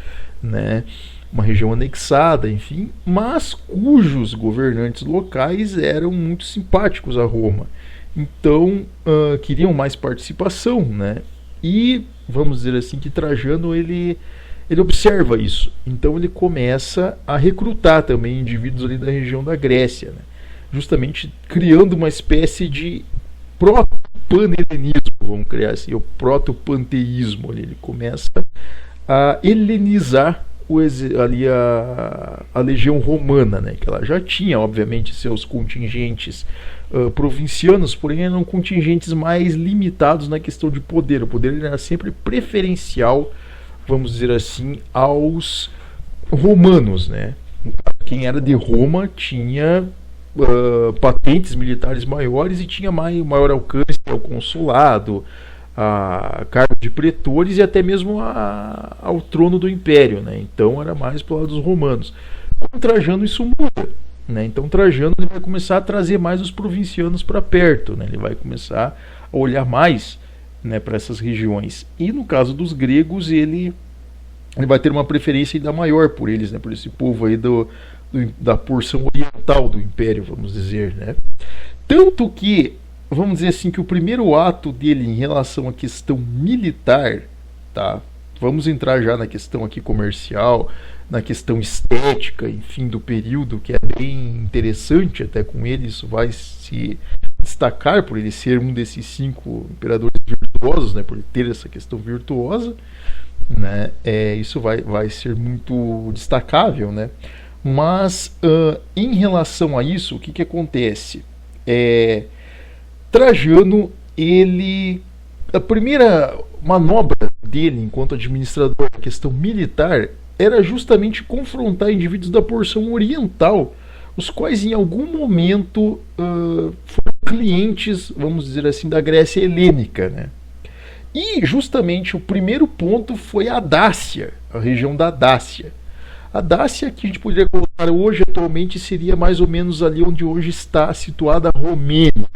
né? Uma região anexada, enfim, mas cujos governantes locais eram muito simpáticos a Roma. Então, queriam mais participação, né? E, vamos dizer assim, que Trajano, ele observa isso. Então, ele começa a recrutar também indivíduos ali da região da Grécia, né? Justamente criando uma espécie de proto-panhelenismo, vamos criar assim, o proto-panteísmo. Ele começa a helenizar ali a legião romana, né, que ela já tinha, obviamente, seus contingentes provincianos, porém eram contingentes mais limitados na questão de poder. O poder era sempre preferencial, vamos dizer assim, aos romanos, né. Quem era de Roma tinha patentes militares maiores e tinha maior alcance ao consulado, a cargo de pretores e até mesmo ao trono do império, né? Então era mais pelo lado dos romanos. Com Trajano isso muda, né? Então Trajano ele vai começar a trazer mais os provincianos para perto, né? Ele vai começar a olhar mais, né, para essas regiões. E no caso dos gregos ele vai ter uma preferência ainda maior por eles, né? Por esse povo aí da porção oriental do Império, vamos dizer, né? Tanto que, vamos dizer assim, que o primeiro ato dele em relação à questão militar, tá? Vamos entrar já na questão aqui comercial, na questão estética, enfim, do período, que é bem interessante até com ele, isso vai se destacar por ele ser um desses 5 imperadores virtuosos, né, por ele ter essa questão virtuosa, né, isso vai ser muito destacável, né, mas em relação a isso, o que acontece? Trajano, a primeira manobra dele enquanto administrador da questão militar era justamente confrontar indivíduos da porção oriental, os quais em algum momento foram clientes, vamos dizer assim, da Grécia helênica, né? E justamente o primeiro ponto foi a Dácia, a região da Dácia. A Dácia, que a gente poderia colocar hoje, atualmente, seria mais ou menos ali onde hoje está situada a Romênia,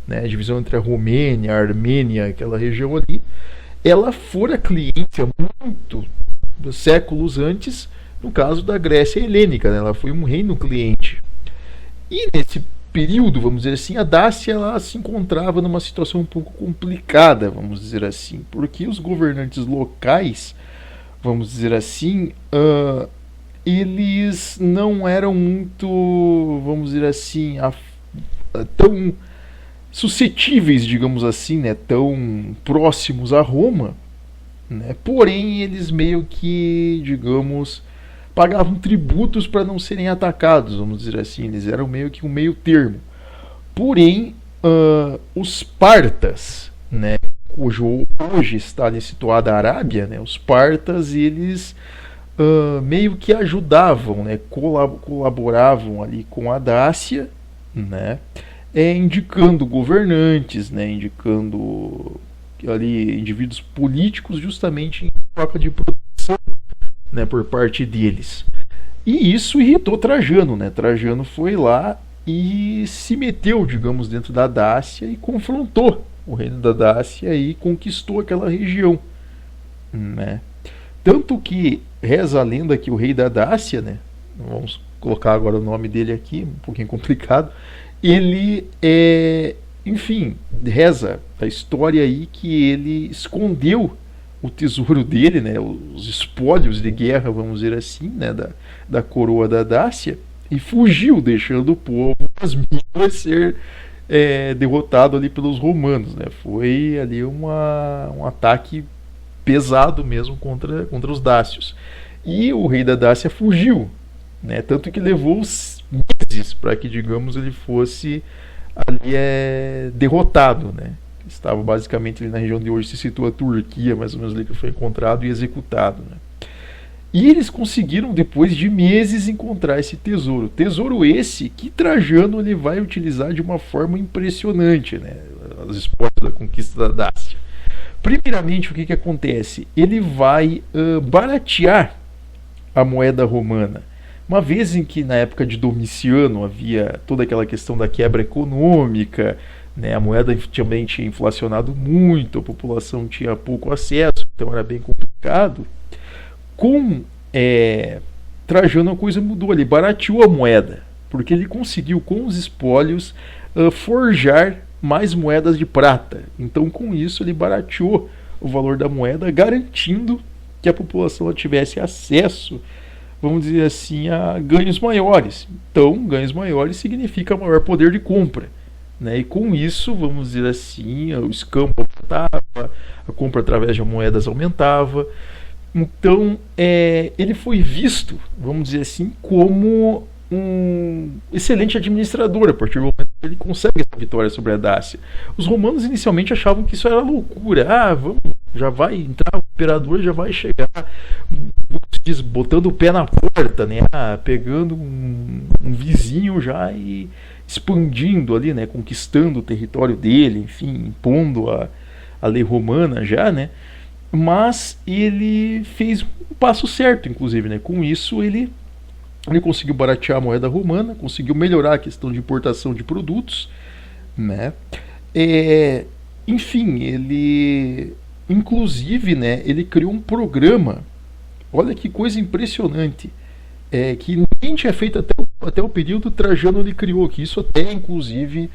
né? A divisão entre a Romênia, a Armênia, aquela região ali, ela fora cliente há muito séculos antes, no caso da Grécia helênica, né? Ela foi um reino cliente. E nesse período, vamos dizer assim, a Dácia ela se encontrava numa situação um pouco complicada, vamos dizer assim, porque os governantes locais, vamos dizer assim, eles não eram muito, vamos dizer assim, tão suscetíveis, digamos assim, né, tão próximos a Roma, né? Porém, eles meio que, digamos, pagavam tributos para não serem atacados, vamos dizer assim, eles eram meio que um meio termo. Porém, os partas, né, cujo hoje está ali situada a Arábia, né, os partas, eles meio que ajudavam, né, colaboravam ali com a Dácia, né, indicando governantes, né, indicando ali indivíduos políticos justamente em troca de proteção, né, por parte deles. E isso irritou Trajano, né? Trajano foi lá e se meteu, digamos, dentro da Dácia e confrontou o reino da Dácia e conquistou aquela região, né? Tanto que reza a lenda que o rei da Dácia, né, vamos colocar agora o nome dele aqui, um pouquinho complicado, ele enfim, reza a história aí que ele escondeu o tesouro dele, né, os espólios de guerra, vamos dizer assim, né, da coroa da Dácia, e fugiu, deixando o povo às mínimas ser derrotado ali pelos romanos, né. Foi ali um ataque pesado mesmo contra os dácios. E o rei da Dácia fugiu, né, tanto que levou meses para que, digamos, ele fosse ali derrotado, né. Estava basicamente ali na região de hoje se situa a Turquia, mais ou menos ali, que foi encontrado e executado, né. E eles conseguiram, depois de meses, encontrar esse tesouro. Tesouro esse que Trajano ele vai utilizar de uma forma impressionante, né, as espólios da conquista da Dácia. Primeiramente, o que acontece? Ele vai baratear a moeda romana. Uma vez em que, na época de Domiciano, havia toda aquela questão da quebra econômica, né, a moeda também tinha inflacionado muito, a população tinha pouco acesso, então era bem complicado. Com Trajano a coisa mudou, ele barateou a moeda, porque ele conseguiu, com os espólios, forjar mais moedas de prata. Então, com isso, ele barateou o valor da moeda, garantindo que a população tivesse acesso, vamos dizer assim, a ganhos maiores. Então, ganhos maiores significa maior poder de compra, né? E com isso, vamos dizer assim, o escampo aumentava, a compra através de moedas aumentava. Então, ele foi visto, vamos dizer assim, como um excelente administrador a partir do momento que ele consegue essa vitória sobre a Dácia. Os romanos inicialmente achavam que isso era loucura. Vamos, já vai entrar, o imperador já vai chegar, botando o pé na porta, né? Pegando um vizinho já e expandindo ali, né? Conquistando o território dele, enfim, impondo a lei romana já, né? Mas ele fez o passo certo, inclusive, né? Com isso ele conseguiu baratear a moeda romana, conseguiu melhorar a questão de importação de produtos, né? Enfim, ele inclusive, né, ele criou um programa, olha que coisa impressionante, que ninguém tinha feito até o período Trajano ele criou, que isso até inclusive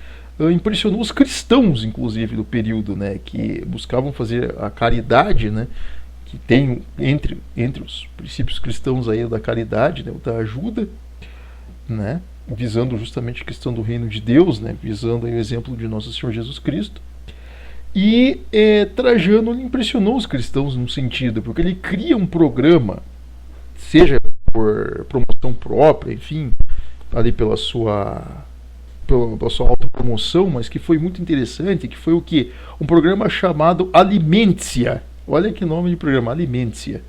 impressionou os cristãos, inclusive, do período, né, que buscavam fazer a caridade, né, que tem entre os princípios cristãos aí da caridade, né, da ajuda, né, visando justamente a questão do reino de Deus, né, visando aí o exemplo de Nosso Senhor Jesus Cristo. E Trajano impressionou os cristãos num sentido, porque ele cria um programa, seja por promoção própria, enfim, ali pela sua autopromoção, mas que foi muito interessante, que foi o quê? Um programa chamado Alimentia. Olha que nome de programa, Alimentia.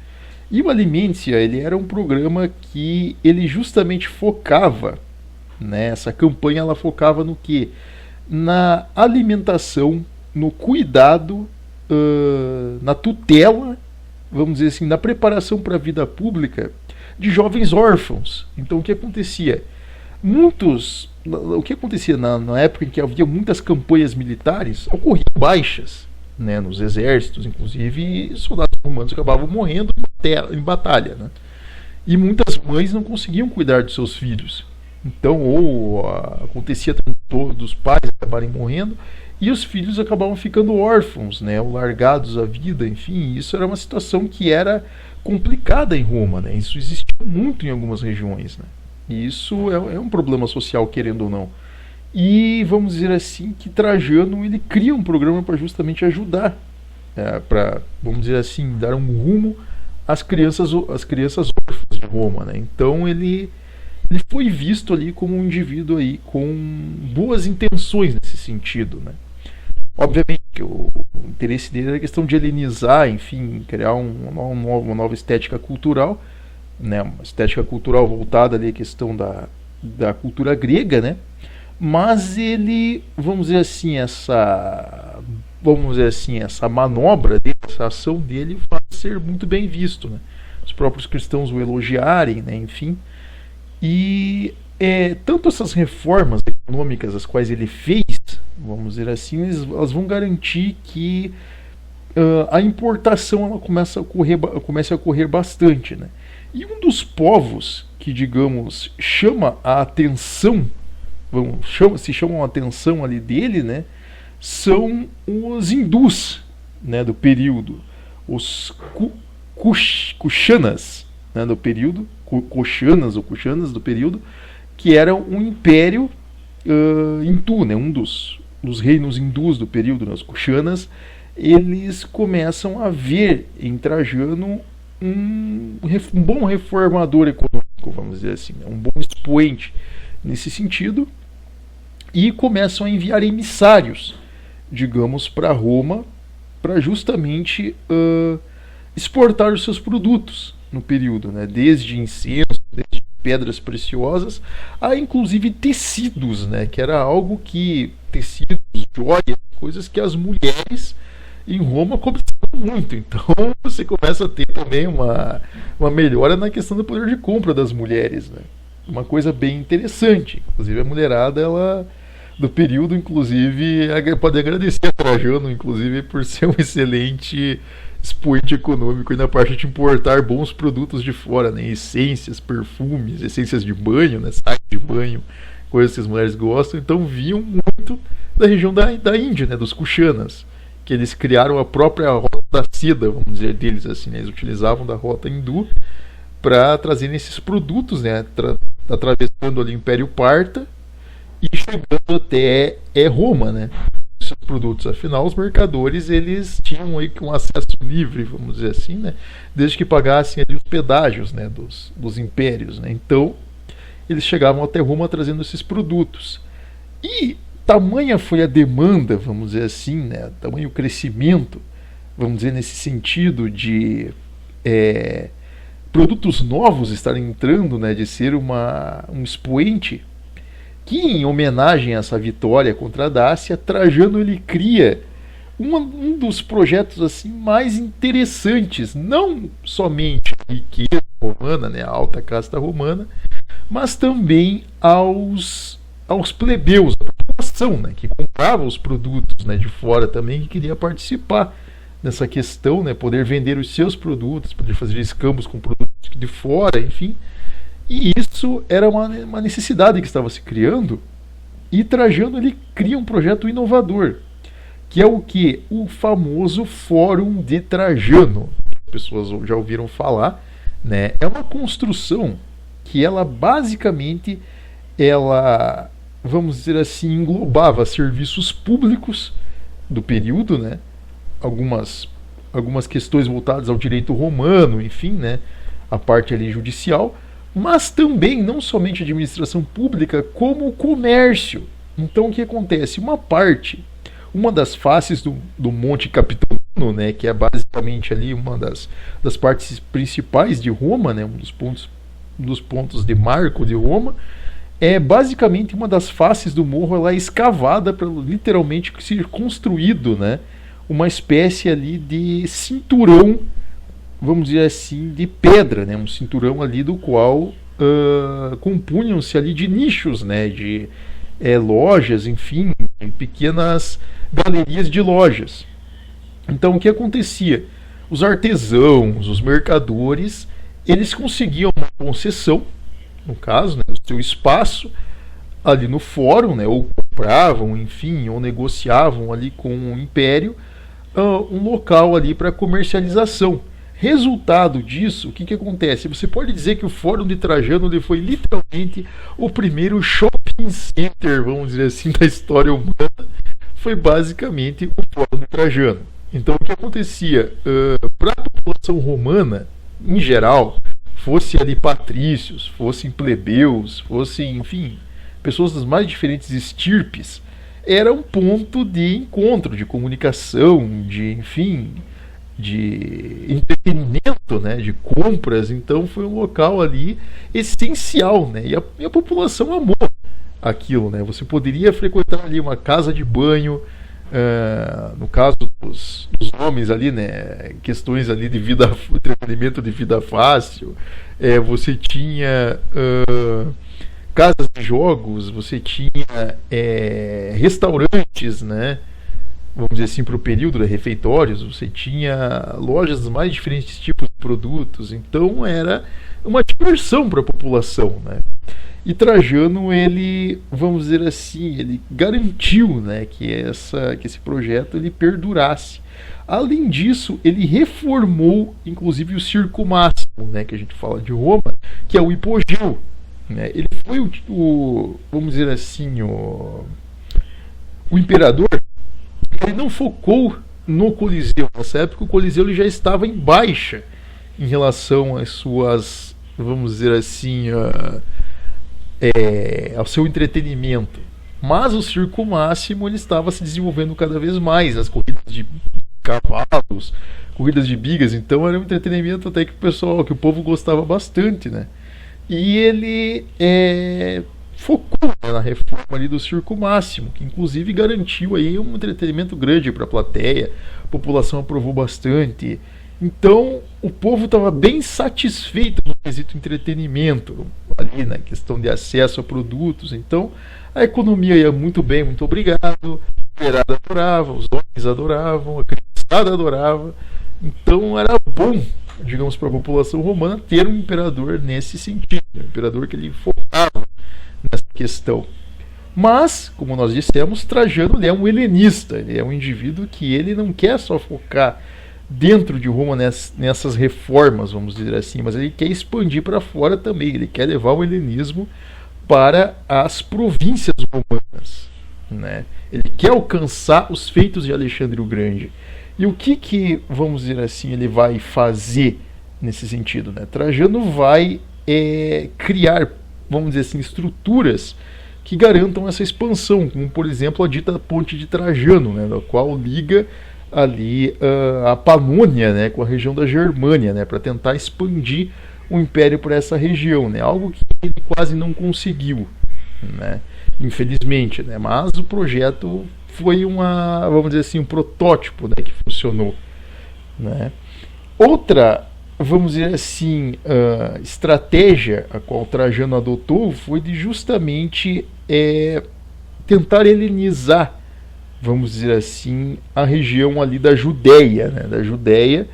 E o Alimentia, ele era um programa que ele justamente focava, né, essa campanha ela focava no quê? Na alimentação, no cuidado, na tutela, vamos dizer assim, na preparação para a vida pública de jovens órfãos. Então o que acontecia? O que acontecia na época em que havia muitas campanhas militares, ocorriam baixas, né, nos exércitos, inclusive soldados romanos acabavam morrendo em batalha, né? E muitas mães não conseguiam cuidar de seus filhos. Então, acontecia dos pais acabarem morrendo e os filhos acabavam ficando órfãos, né, ou largados à vida, enfim. Isso era uma situação que era complicada em Roma, né? Isso existia muito em algumas regiões, né? E isso é um problema social, querendo ou não. E vamos dizer assim que Trajano ele cria um programa para justamente ajudar, para, vamos dizer assim, dar um rumo às crianças órfãs de Roma, né? Então ele foi visto ali como um indivíduo aí com boas intenções nesse sentido, né? Obviamente que o interesse dele era a questão de helenizar, enfim, criar uma nova estética cultural, né? Uma estética cultural voltada ali à questão da cultura grega, né? Mas ele, vamos dizer assim, essa manobra dele, essa ação dele vai ser muito bem visto, né? Os próprios cristãos o elogiarem, né? Enfim. E tanto essas reformas econômicas as quais ele fez, vamos dizer assim, elas vão garantir que a importação ela comece a ocorrer bastante, né? E um dos povos que, digamos, chama a atenção, se chamam a atenção ali dele, né, são os hindus, né, do período, os Kushanas, né, do período, Kushanas do período, que era um império hindu, né, um dos reinos hindus do período, né, os Kushanas. Eles começam a ver em Trajano um bom reformador econômico, vamos dizer assim, né, um bom expoente nesse sentido, e começam a enviar emissários, digamos, para Roma, para justamente exportar os seus produtos no período, né, desde incenso, desde pedras preciosas, a inclusive tecidos, né, que era algo que, tecidos, joias, coisas que as mulheres em Roma cobiçavam muito. Então você começa a ter também uma melhora na questão do poder de compra das mulheres, né? Uma coisa bem interessante. Inclusive a mulherada, ela do período, inclusive, pode agradecer a Trajano, inclusive, por ser um excelente expoente econômico e na parte de importar bons produtos de fora, né? Essências, perfumes, essências de banho, né? Sais de banho, coisas que as mulheres gostam. Então vinham muito da região da Índia, né? Dos Kushanas, que eles criaram a própria rota da seda, vamos dizer, deles assim, né? Eles utilizavam da rota hindu para trazerem esses produtos, né? Atravessando ali o Império Parta e chegando até Roma, né? Esses produtos, afinal, os mercadores eles tinham aí um acesso livre, vamos dizer assim, né? Desde que pagassem ali os pedágios, né? dos impérios, né? Então eles chegavam até Roma trazendo esses produtos. E tamanha foi a demanda, vamos dizer assim, né? Tamanho o crescimento, vamos dizer, nesse sentido de produtos novos estarem entrando, né? De ser um expoente, que em homenagem a essa vitória contra a Dácia, Trajano ele cria um dos projetos assim mais interessantes, não somente a riqueza romana, né? A alta casta romana, mas também aos plebeus, a população, né, que comprava os produtos, né, de fora também, que queria participar nessa questão, né, poder vender os seus produtos, poder fazer escambos com produtos de fora, enfim. E isso era uma necessidade que estava se criando, e Trajano ele cria um projeto inovador, que é o que? O famoso Fórum de Trajano. As pessoas já ouviram falar, né? É uma construção que ela basicamente, ela, vamos dizer assim, englobava serviços públicos do período, né? Algumas, algumas questões voltadas ao direito romano, enfim, né? A parte ali judicial, mas também não somente a administração pública, como o comércio. Então o que acontece? Uma das faces do Monte Capitolino, né, que é basicamente ali uma das partes principais de Roma, né, um dos pontos de marco de Roma, é basicamente uma das faces do morro, ela é escavada para literalmente ser construído, né, uma espécie ali de cinturão, vamos dizer assim, de pedra, né, um cinturão ali do qual compunham-se ali de nichos, né, de lojas, enfim, pequenas galerias de lojas. Então o que acontecia? Os artesãos, os mercadores, eles conseguiam uma concessão, no caso, né, o seu espaço ali no fórum, né, ou compravam, enfim, ou negociavam ali com o império um local ali para comercialização. Resultado disso, o que acontece? Você pode dizer que o Fórum de Trajano ele foi literalmente o primeiro shopping center, vamos dizer assim, da história humana. Foi basicamente o Fórum de Trajano. Então o que acontecia? Para a população romana, em geral, fosse ali patrícios, fossem plebeus, fossem, enfim, pessoas das mais diferentes estirpes, era um ponto de encontro, de comunicação, de, enfim, de entretenimento, né, de compras. Então foi um local ali essencial, né, e a população amou aquilo, né. Você poderia frequentar ali uma casa de banho, no caso dos homens ali, né, questões ali de vida, entretenimento de vida fácil. Você tinha casas de jogos, você tinha restaurantes, né, vamos dizer assim, para o período de refeitórios, você tinha lojas dos mais diferentes tipos de produtos. Então era uma diversão para a população, né. E Trajano, ele, vamos dizer assim, ele garantiu, né, que esse projeto ele perdurasse. Além disso, ele reformou, inclusive, o Circo Máximo, né, que a gente fala de Roma, que é o hipogeu, né. Ele foi vamos dizer assim, o imperador. Ele não focou no Coliseu. Nessa época, o Coliseu ele já estava em baixa em relação às suas, vamos dizer assim, ao seu entretenimento. Mas o Circo Máximo ele estava se desenvolvendo cada vez mais, as corridas de cavalos, corridas de bigas. Então era um entretenimento até que o povo gostava bastante, né? E ele focou, né, na reforma ali do Circo Máximo, que inclusive garantiu aí um entretenimento grande para a plateia. A população aprovou bastante. Então o povo estava bem satisfeito no quesito entretenimento, ali na questão de acesso a produtos. Então a economia ia muito bem, muito obrigado. A mulherada adorava, os homens adoravam, a criançada adorava. Então era bom, digamos, para a população romana ter um imperador nesse sentido, um imperador que ele focava nessa questão. Mas, como nós dissemos, Trajano ele é um helenista, ele é um indivíduo que ele não quer só focar dentro de Roma nessas reformas, vamos dizer assim, mas ele quer expandir para fora também, ele quer levar o helenismo para as províncias romanas, né? Ele quer alcançar os feitos de Alexandre o Grande. E o que vamos dizer assim, ele vai fazer nesse sentido, né? Trajano vai criar, vamos dizer assim, estruturas que garantam essa expansão, como por exemplo a dita Ponte de Trajano, né, da qual liga ali a Panônia, né, com a região da Germânia, né, para tentar expandir o império por essa região, né, algo que ele quase não conseguiu, né, infelizmente, né, mas o projeto foi vamos dizer assim, um protótipo, né, que funcionou, né. Outra, vamos dizer assim, estratégia a qual Trajano adotou foi de justamente tentar helenizar, vamos dizer assim, a região ali da Judéia, né, da Judéia,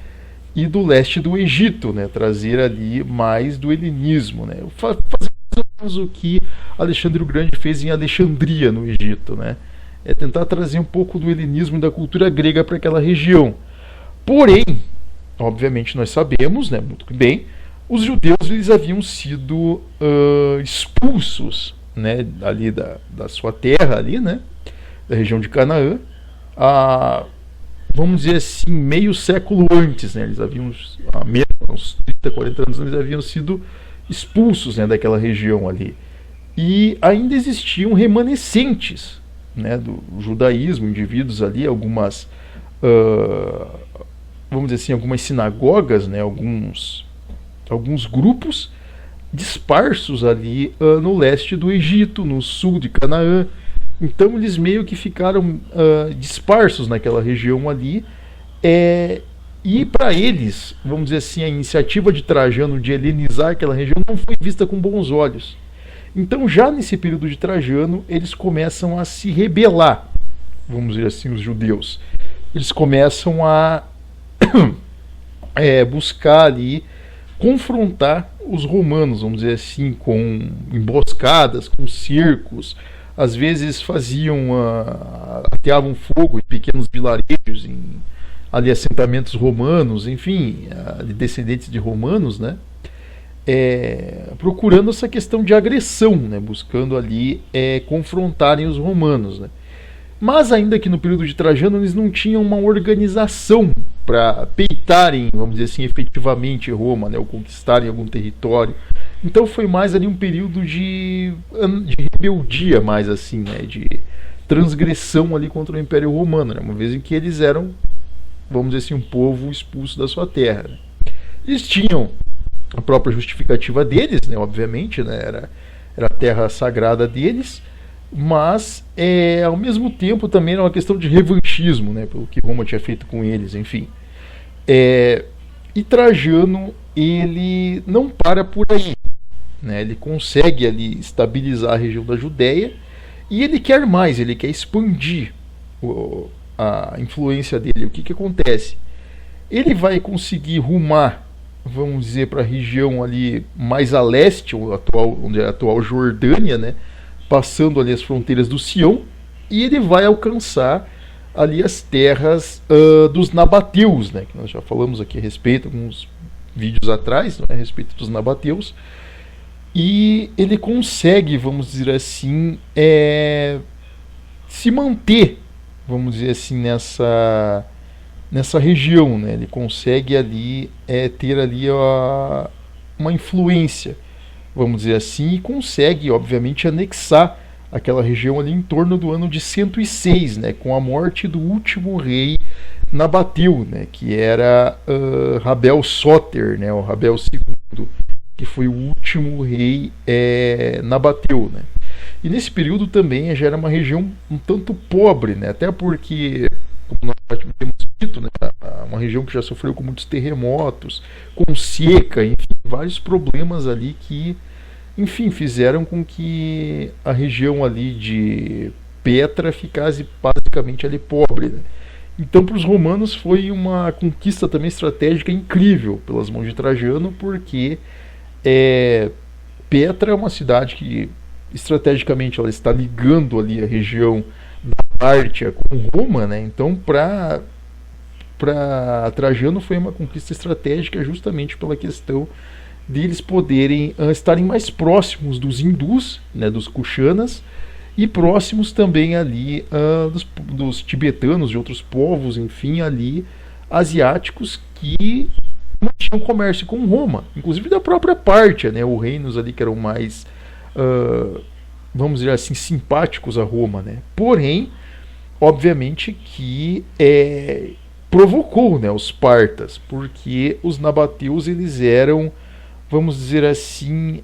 e do leste do Egito, né, trazer ali mais do helenismo, né, fazer o que Alexandre o Grande fez em Alexandria, no Egito, né, é tentar trazer um pouco do helenismo e da cultura grega para aquela região. Porém, obviamente nós sabemos, né, muito bem, os judeus eles haviam sido expulsos, né, ali da sua terra, ali, né, da região de Canaã, vamos dizer assim, meio século antes, né, eles haviam, há menos, uns 30, 40 anos, eles haviam sido expulsos, né, daquela região ali. E ainda existiam remanescentes, né, do judaísmo, indivíduos ali, algumas, vamos dizer assim, algumas sinagogas, né, alguns grupos dispersos ali no leste do Egito, no sul de Canaã. Então eles meio que ficaram dispersos naquela região ali. E para eles, vamos dizer assim, a iniciativa de Trajano de helenizar aquela região não foi vista com bons olhos. Então já nesse período de Trajano, eles começam a se rebelar, vamos dizer assim, os judeus. Eles começam a buscar ali confrontar os romanos, vamos dizer assim, com emboscadas, com cercos. Às vezes ateavam fogo em pequenos vilarejos, ali assentamentos romanos, enfim, descendentes de romanos, né? Procurando essa questão de agressão, né? Buscando ali confrontarem os romanos, né? Mas ainda que no período de Trajano eles não tinham uma organização para peitarem, vamos dizer assim, efetivamente Roma, né, ou conquistarem algum território. Então foi mais ali um período de rebeldia, mais assim, né, de transgressão ali contra o Império Romano, né, uma vez em que eles eram, vamos dizer assim, um povo expulso da sua terra, né. Eles tinham a própria justificativa deles, né, obviamente, né, era a terra sagrada deles. Mas ao mesmo tempo também era uma questão de revanchismo, né, pelo que Roma tinha feito com eles, enfim. E Trajano ele não para por aí, né, ele consegue ali estabilizar a região da Judéia e ele quer mais, ele quer expandir a influência dele. O que acontece? Ele vai conseguir rumar, vamos dizer, para a região ali mais a leste, onde é a atual Jordânia, né, passando ali as fronteiras do Sião, e ele vai alcançar ali as terras dos nabateus, né, que nós já falamos aqui a respeito, alguns vídeos atrás, né, a respeito dos nabateus, e ele consegue, vamos dizer assim, se manter, vamos dizer assim, nessa região, né, ele consegue ali ter ali uma influência, vamos dizer assim, e consegue, obviamente, anexar aquela região ali em torno do ano de 106, né, com a morte do último rei nabateu, né, que era Rabel Soter, né, o Rabel II, que foi o último rei nabateu, né. E nesse período também já era uma região um tanto pobre, né, até porque, como nós temos dito, né, uma região que já sofreu com muitos terremotos, com seca, enfim, vários problemas ali que, enfim, fizeram com que a região ali de Petra ficasse basicamente ali pobre, né? Então, para os romanos foi uma conquista também estratégica incrível pelas mãos de Trajano, porque Petra é uma cidade que estrategicamente ela está ligando ali a região da Pártia com Roma, né? Então, para Trajano foi uma conquista estratégica justamente pela questão de eles poderem estarem mais próximos dos hindus, né, dos Kushanas, e próximos também ali dos tibetanos, de outros povos, enfim, ali asiáticos que mantinham comércio com Roma, inclusive da própria Pártia, né, os reinos ali que eram mais, vamos dizer assim, simpáticos a Roma, né. Porém, obviamente que provocou, né, os partas, porque os nabateus eles eram, vamos dizer assim,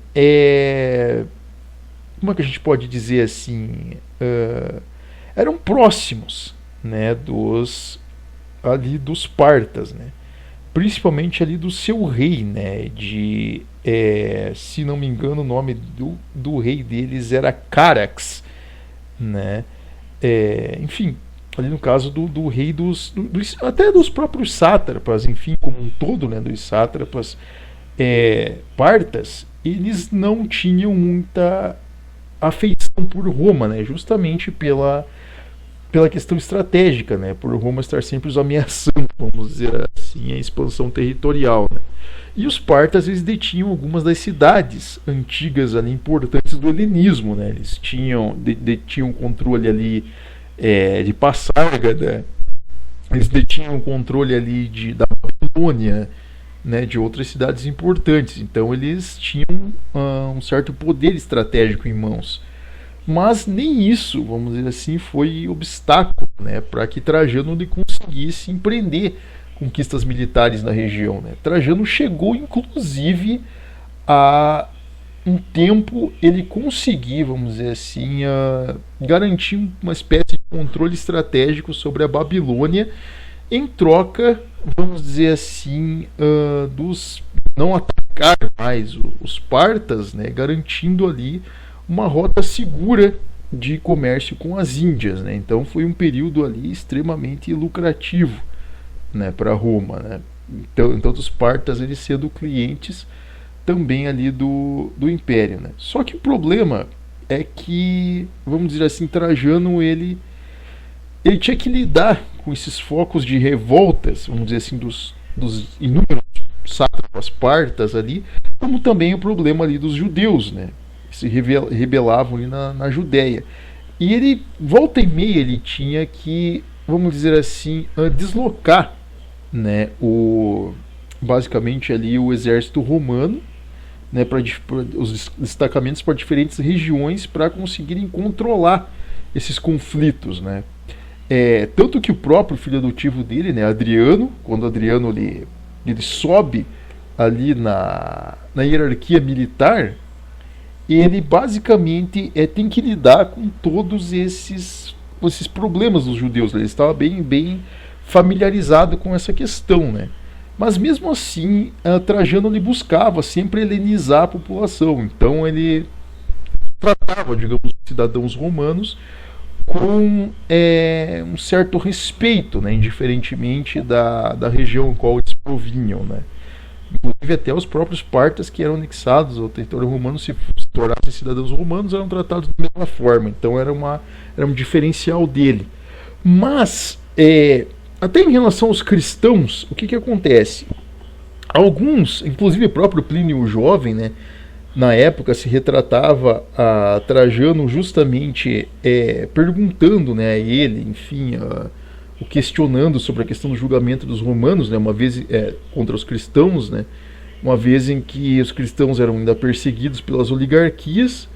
como é que a gente pode dizer assim, eram próximos, né, dos partas, né, principalmente ali do seu rei, né, se não me engano o nome do rei deles era Carax, né, enfim, ali no caso do rei até dos próprios sátrapas, enfim, como um todo, né, dos sátrapas partas, eles não tinham muita afeição por Roma, né, justamente pela questão estratégica, né, por Roma estar sempre os ameaçando, vamos dizer assim, a expansão territorial, né. E os partas, eles detinham algumas das cidades antigas ali importantes do helenismo, né, eles detinham controle ali de Passárgada, eles detinham controle ali da Babilônia, né, de outras cidades importantes, então eles tinham um certo poder estratégico em mãos. Mas nem isso, vamos dizer assim, foi obstáculo, né, para que Trajano ele conseguisse empreender conquistas militares na região, né. Trajano chegou, inclusive, a um tempo ele conseguir, vamos dizer assim, garantir uma espécie de controle estratégico sobre a Babilônia, em troca, vamos dizer assim, dos não atacar mais os partas, né, garantindo ali uma rota segura de comércio com as Índias, né? Então foi um período ali extremamente lucrativo, né, para Roma, né? Então os partas eles sendo clientes também ali do Império, né? Só que o problema é que, vamos dizer assim, Trajano ele tinha que lidar com esses focos de revoltas, vamos dizer assim, dos inúmeros sátrapas partas ali, como também o problema ali dos judeus, né? Se rebelavam ali na Judéia. E ele, volta e meia, ele tinha que, vamos dizer assim, deslocar, né, basicamente ali o exército romano, né, para os destacamentos para diferentes regiões para conseguirem controlar esses conflitos, né. Tanto que o próprio filho adotivo dele, né, Adriano, quando Adriano ele sobe ali na hierarquia militar, ele basicamente tem que lidar com todos esses problemas dos judeus. Ele estava bem familiarizado com essa questão, né? Mas mesmo assim, Trajano ele buscava sempre helenizar a população. Então ele tratava, digamos, os cidadãos romanos com um certo respeito, né? Indiferentemente da região em qual eles provinham, né? Inclusive até os próprios partas que eram anexados ao território romano, se tornassem cidadãos romanos, eram tratados da mesma forma. Então era um diferencial dele. Mas até em relação aos cristãos, o que acontece? Alguns, inclusive o próprio Plínio o Jovem, né, na época se retratava a Trajano justamente perguntando, né, a ele, enfim, o questionando sobre a questão do julgamento dos romanos, né, uma vez contra os cristãos, né, uma vez em que os cristãos eram ainda perseguidos pelas oligarquias.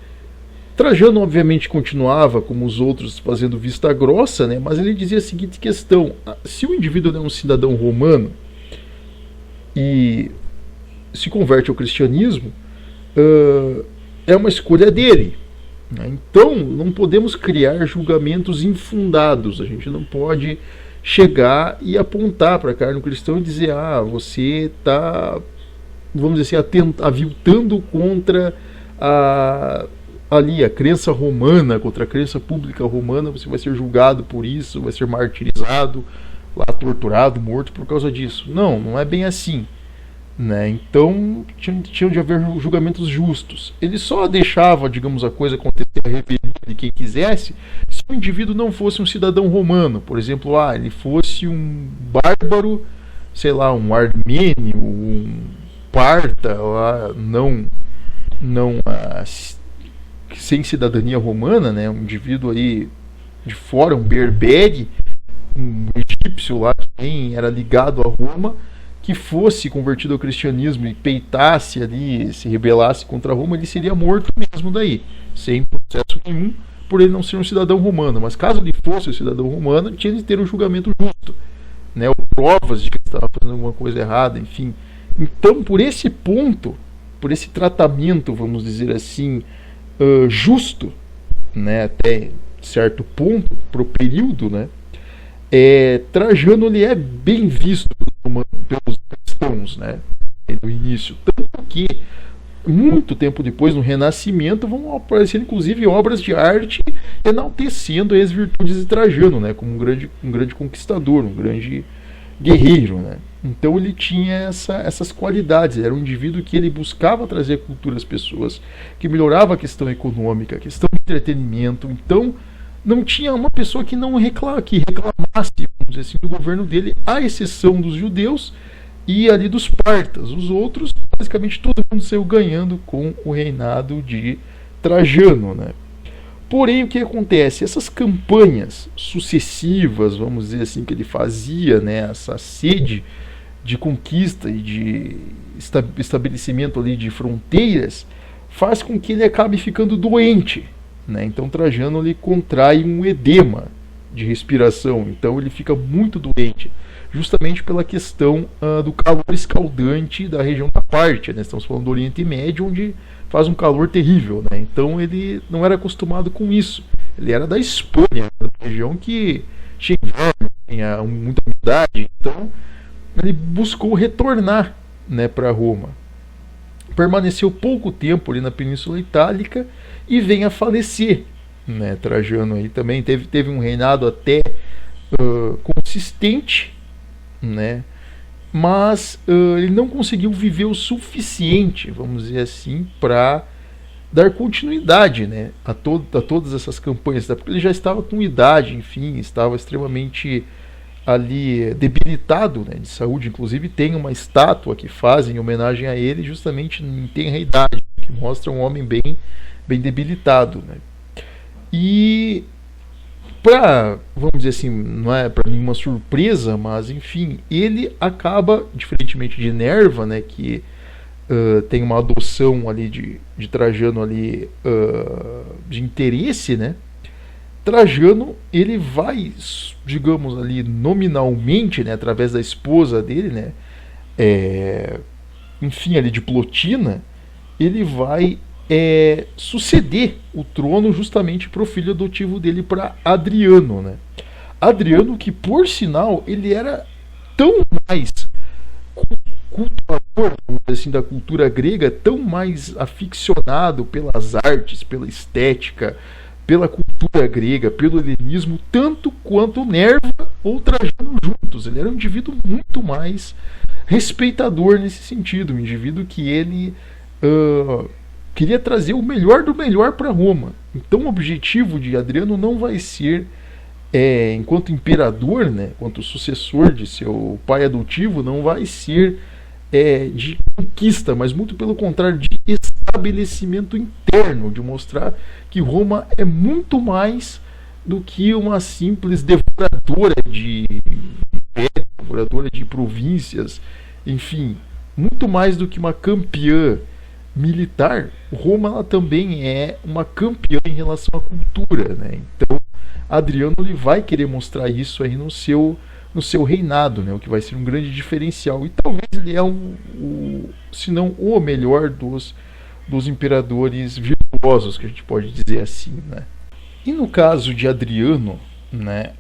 Trajano obviamente continuava, como os outros, fazendo vista grossa, né, mas ele dizia a seguinte questão: se o indivíduo é um cidadão romano e se converte ao cristianismo, é uma escolha dele. Então, não podemos criar julgamentos infundados. A gente não pode chegar e apontar para a carne cristão e dizer: você está, vamos dizer assim, aviltando contra a crença romana, contra a crença pública romana, você vai ser julgado por isso, vai ser martirizado, lá torturado, morto por causa disso. Não é bem assim, né? Então tinham de haver julgamentos justos. Ele só deixava, digamos, a coisa acontecer a rebelião de quem quisesse se o indivíduo não fosse um cidadão romano. Por exemplo, ele fosse um bárbaro, sei lá, um armênio, um parta, sem cidadania romana, né? Um indivíduo aí de fora, um berbere, um egípcio lá que nem era ligado a Roma, que fosse convertido ao cristianismo e peitasse ali, se rebelasse contra Roma, ele seria morto mesmo daí, sem processo nenhum, por ele não ser um cidadão romano. Mas caso ele fosse um cidadão romano, tinha de ter um julgamento justo, né? Ou provas de que ele estava fazendo alguma coisa errada, enfim. Então, por esse ponto, por esse tratamento, vamos dizer assim, justo, né, até certo ponto, para o período, né, Trajano ele é bem visto pelos cristãos, né, no início. Tanto que muito tempo depois, no Renascimento, vão aparecer inclusive obras de arte enaltecendo as virtudes de Trajano, né, como um grande conquistador, um grande guerreiro, né. Então ele tinha essas qualidades, era um indivíduo que ele buscava trazer cultura às pessoas, que melhorava a questão econômica, a questão de entretenimento. Então não tinha uma pessoa que não que reclamasse, vamos dizer assim, do governo dele, à exceção dos judeus e ali dos partas. Os outros, basicamente todo mundo saiu ganhando com o reinado de Trajano, né? Porém, o que acontece? Essas campanhas sucessivas, vamos dizer assim, que ele fazia, né, essa sede de conquista e de estabelecimento ali de fronteiras, faz com que ele acabe ficando doente, né? Então Trajano ele contrai um edema de respiração, então ele fica muito doente, justamente pela questão do calor escaldante da região da Pártia, né? Estamos falando do Oriente Médio, onde faz um calor terrível, né? Então ele não era acostumado com isso. Ele era da Espanha, da região que tinha inverno, tinha muita umidade, então ele buscou retornar, né, para Roma. Permaneceu pouco tempo ali na Península Itálica e vem a falecer, né? Trajano aí também teve um reinado até consistente, né? Mas ele não conseguiu viver o suficiente, vamos dizer assim, para dar continuidade, né, a todas essas campanhas, tá? Porque ele já estava com idade, enfim, estava extremamente ali debilitado, né, de saúde. Inclusive tem uma estátua que fazem em homenagem a ele justamente em tenra idade, que mostra um homem bem debilitado, né? E vamos dizer assim, não é para nenhuma surpresa, mas enfim, ele acaba, diferentemente de Nerva, né, que tem uma adoção ali de Trajano ali de interesse, né? Trajano ele vai, digamos ali nominalmente, né, através da esposa dele, né, enfim, ali de Plotina, ele vai suceder o trono justamente para o filho adotivo dele, para Adriano, né? Adriano, que por sinal ele era tão mais cultuador, assim, da cultura grega, tão mais aficionado pelas artes, pela estética, pela cultura grega, pelo helenismo, tanto quanto Nerva ou Trajano juntos. Ele era um indivíduo muito mais respeitador nesse sentido, um indivíduo que ele queria trazer o melhor do melhor para Roma. Então o objetivo de Adriano não vai ser, enquanto imperador, né, enquanto sucessor de seu pai adotivo, não vai ser de conquista, mas muito pelo contrário, de estabelecimento interno, de mostrar que Roma é muito mais do que uma simples devoradora de impérios, devoradora de províncias, enfim, muito mais do que uma campeã militar. Roma ela também é uma campeã em relação à cultura, né? Então Adriano ele vai querer mostrar isso aí no seu reinado, né? O que vai ser um grande diferencial, e talvez ele é se não o melhor dos imperadores virtuosos, que a gente pode dizer assim, né? E no caso de Adriano, né,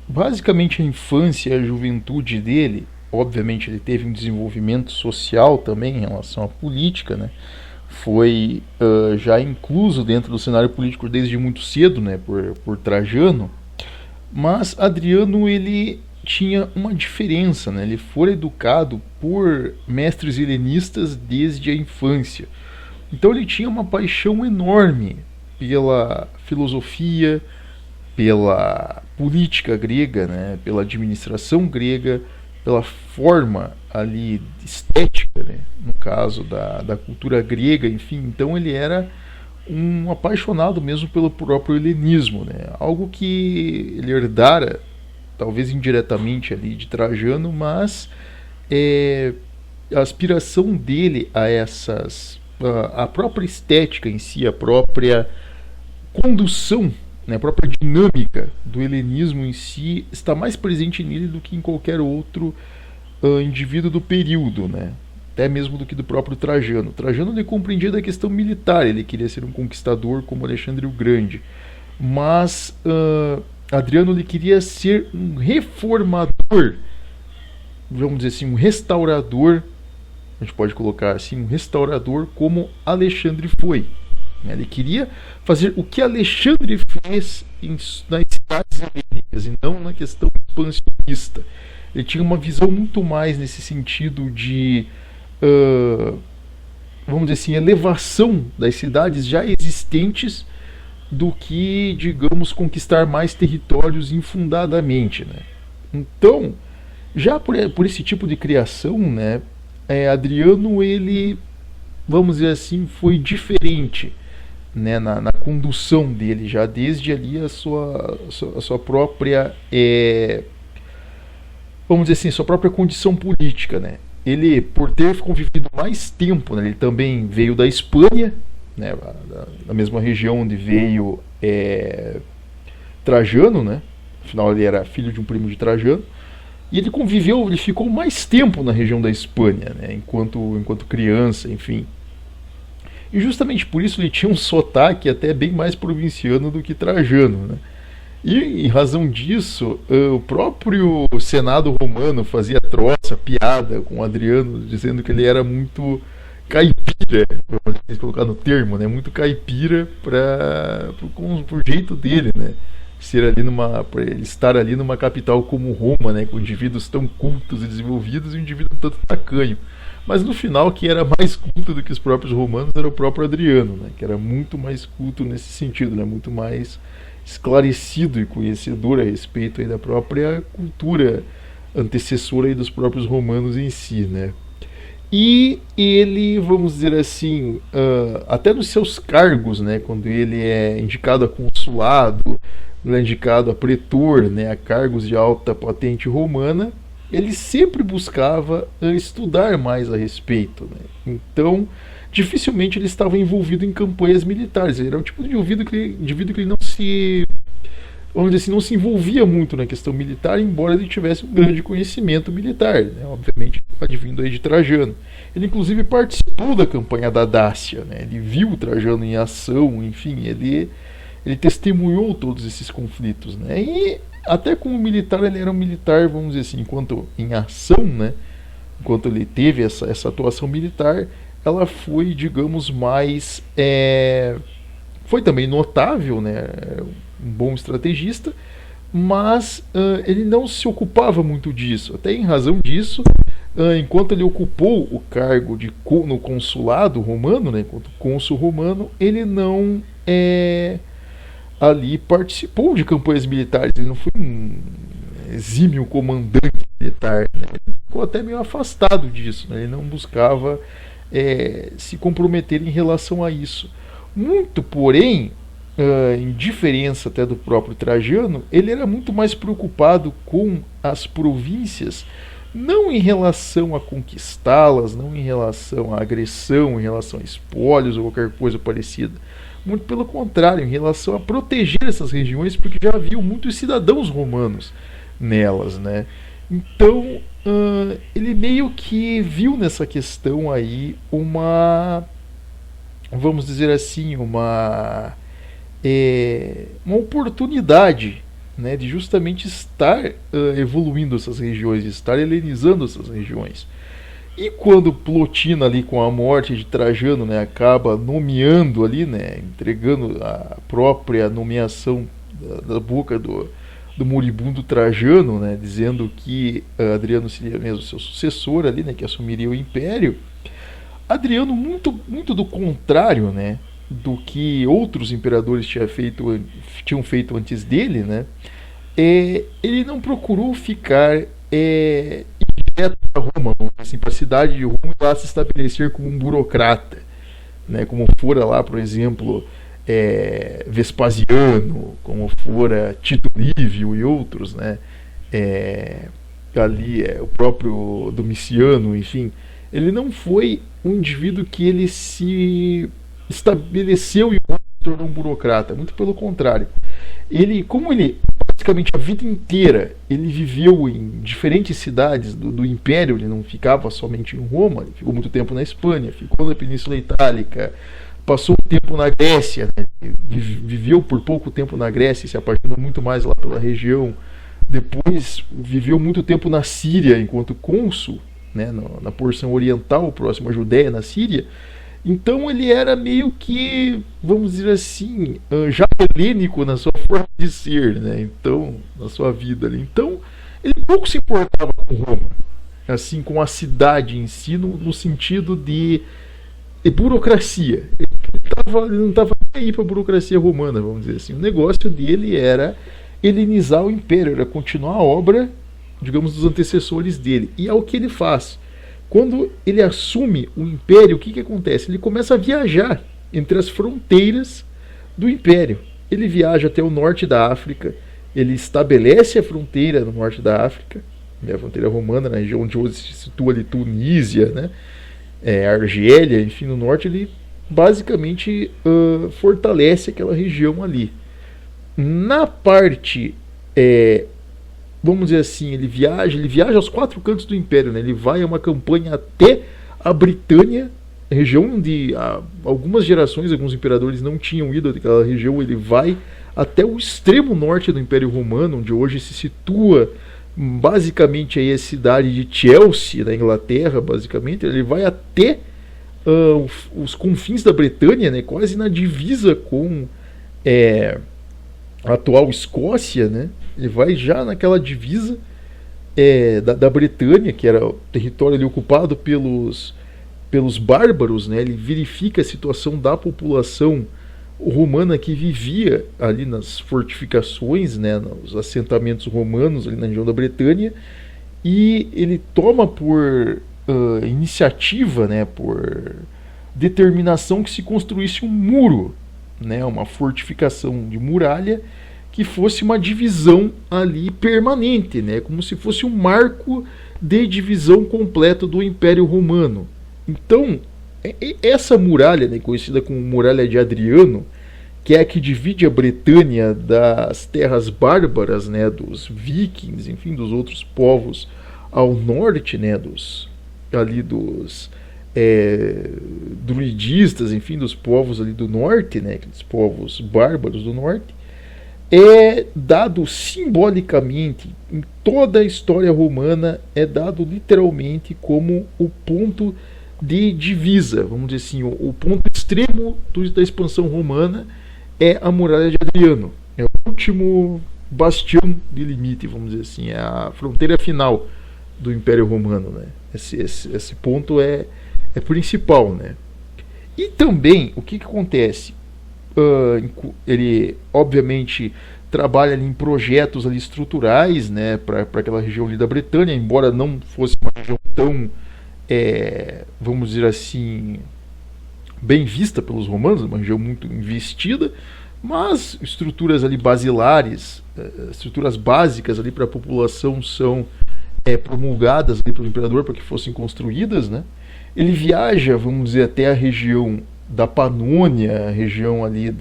basicamente a infância e a juventude dele, obviamente ele teve um desenvolvimento social também em relação à política, né? Foi já incluso dentro do cenário político desde muito cedo, né, por Trajano. Mas Adriano ele tinha uma diferença, né? Ele foi educado por mestres helenistas desde a infância. Então ele tinha uma paixão enorme pela filosofia, pela política grega, né? Pela administração grega, pela forma ali estética, né? No caso da cultura grega, enfim. Então ele era um apaixonado mesmo pelo próprio helenismo, né? Algo que ele herdara, talvez indiretamente ali de Trajano, mas a aspiração dele a própria estética em si, a própria condução, né, a própria dinâmica do helenismo em si está mais presente nele do que em qualquer outro indivíduo do período, né? Até mesmo do que do próprio Trajano. Trajano ele compreendia da questão militar, ele queria ser um conquistador como Alexandre o Grande, mas Adriano ele queria ser um reformador, vamos dizer assim, um restaurador a gente pode colocar assim, um restaurador como Alexandre foi. Ele queria fazer o que Alexandre fez nas cidades helênicas e não na questão expansionista. Ele tinha uma visão muito mais nesse sentido de, vamos dizer assim, elevação das cidades já existentes do que, digamos, conquistar mais territórios infundadamente, né? Então, já por esse tipo de criação, né, Adriano, ele, vamos dizer assim, foi diferente, né, na condução dele, já desde ali a sua própria, vamos dizer assim, sua própria condição política, né? Ele, por ter convivido mais tempo, né, ele também veio da Espanha, né, da mesma região onde veio Trajano, né? Afinal, ele era filho de um primo de Trajano. E ele conviveu, ele ficou mais tempo na região da Espanha, né, enquanto criança, enfim. E justamente por isso ele tinha um sotaque até bem mais provinciano do que Trajano, né? E em razão disso, o próprio Senado romano fazia troça, piada com Adriano, dizendo que ele era muito caipira, vamos colocar no termo, né? Muito caipira por jeito dele, né? Por ele estar ali numa capital como Roma, né? Com indivíduos tão cultos e desenvolvidos e um indivíduo tanto tacanho. Mas no final, quem era mais culto do que os próprios romanos era o próprio Adriano, né? Que era muito mais culto nesse sentido, né? Muito mais esclarecido e conhecedor a respeito aí da própria cultura antecessora aí dos próprios romanos em si, né? E ele, vamos dizer assim, até nos seus cargos, né? Quando ele é indicado a consulado, ele é indicado a pretor, né? A cargos de alta patente romana, ele sempre buscava estudar mais a respeito, né? Então, dificilmente ele estava envolvido em campanhas militares. Ele era um tipo de indivíduo que ele não se, vamos dizer assim, não se envolvia muito na questão militar, embora ele tivesse um grande conhecimento militar, né? Obviamente, advindo aí de Trajano. Ele inclusive participou da campanha da Dácia, né? Ele viu Trajano em ação, enfim, ele testemunhou todos esses conflitos, né? E até como militar, ele era um militar, vamos dizer assim, enquanto em ação, né? Enquanto ele teve essa atuação militar, ela foi, digamos, mais... foi também notável, né? Um bom estrategista, mas ele não se ocupava muito disso. Até em razão disso, enquanto ele ocupou o cargo no consulado romano, né? Enquanto cônsul romano, ele não... ali participou de campanhas militares. Ele não foi um exímio comandante militar, né? Ele ficou até meio afastado disso, né? Ele não buscava se comprometer em relação a isso. Muito, porém, em diferença até do próprio Trajano, ele era muito mais preocupado com as províncias, não em relação a conquistá-las, não em relação à agressão, em relação a espólios ou qualquer coisa parecida. Muito pelo contrário, em relação a proteger essas regiões, porque já haviam muitos cidadãos romanos nelas, né? Então, ele meio que viu nessa questão aí vamos dizer assim, uma oportunidade, né, de justamente estar evoluindo essas regiões, de estar helenizando essas regiões. E quando Plotino ali com a morte de Trajano, né, acaba nomeando ali, né, entregando a própria nomeação da boca do moribundo Trajano, né, dizendo que Adriano seria mesmo seu sucessor ali, né, que assumiria o império. Adriano, muito do contrário, né, do que outros imperadores tinham feito antes dele, né, ele não procurou ficar direto para Roma, assim, para a cidade de Roma, e lá se estabelecer como um burocrata, né, como fora lá, por exemplo, Vespasiano, como fora Tito Livio e outros, né, ali o próprio Domiciano, enfim. Ele não foi um indivíduo que ele se estabeleceu e se tornou um burocrata, muito pelo contrário. Como ele praticamente a vida inteira ele viveu em diferentes cidades do Império, ele não ficava somente em Roma, ele ficou muito tempo na Espanha, ficou na Península Itálica, passou um tempo na Grécia, né? Viveu por pouco tempo na Grécia, se apaixonou muito mais lá pela região. Depois viveu muito tempo na Síria enquanto cônsul, né, na porção oriental, próximo à Judéia, na Síria. Então ele era meio que, vamos dizer assim, já helênico na sua forma de ser, né? Então, na sua vida ali. Então, ele pouco se importava com Roma, assim, com a cidade em si, no sentido de burocracia. Ele não estava nem aí para a burocracia romana, vamos dizer assim. O negócio dele era helenizar o império, era continuar a obra, digamos, dos antecessores dele. E é o que ele faz. Quando ele assume o império, o que acontece? Ele começa a viajar entre as fronteiras do império. Ele viaja até o norte da África, ele estabelece a fronteira no norte da África, né, a fronteira romana, na região onde hoje se situa ali Tunísia, né, Argélia, enfim, no norte. Ele basicamente fortalece aquela região ali. Na parte, vamos dizer assim, ele viaja aos quatro cantos do império, né? Ele vai a uma campanha até a Britânia, região onde há algumas gerações, alguns imperadores não tinham ido àquela região. Ele vai até o extremo norte do Império Romano, onde hoje se situa basicamente aí a cidade de Chelsea, na Inglaterra, basicamente. Ele vai até os confins da Bretanha, né? Quase na divisa com a atual Escócia, né? Ele vai já naquela divisa da Bretanha, que era o território ali ocupado pelos bárbaros, né? Ele verifica a situação da população romana que vivia ali nas fortificações, né? Nos assentamentos romanos ali na região da Bretanha, e ele toma por iniciativa, né? Por determinação, que se construísse um muro, né? Uma fortificação de muralha que fosse uma divisão ali permanente, né? Como se fosse um marco de divisão completa do Império Romano. Então, essa muralha, né, conhecida como Muralha de Adriano, que é a que divide a Bretanha das terras bárbaras, né, dos vikings, enfim, dos outros povos ao norte, né, dos druidistas, enfim, dos povos ali do norte, né, aqueles povos bárbaros do norte, é dado simbolicamente, em toda a história romana, é dado literalmente como o ponto de divisa, vamos dizer assim, o ponto extremo da expansão romana é a Muralha de Adriano. É o último bastião de limite, vamos dizer assim, é a fronteira final do Império Romano, né? Esse ponto é principal, né? E também, o que acontece? Ele obviamente trabalha ali em projetos ali estruturais, né, para aquela região ali da Bretanha, embora não fosse uma região tão, vamos dizer assim, bem vista pelos romanos, uma região muito investida, mas estruturas ali basilares, estruturas básicas ali para a população são promulgadas ali pelo imperador para que fossem construídas, né? Ele viaja, vamos dizer, até a região da Panônia, a região ali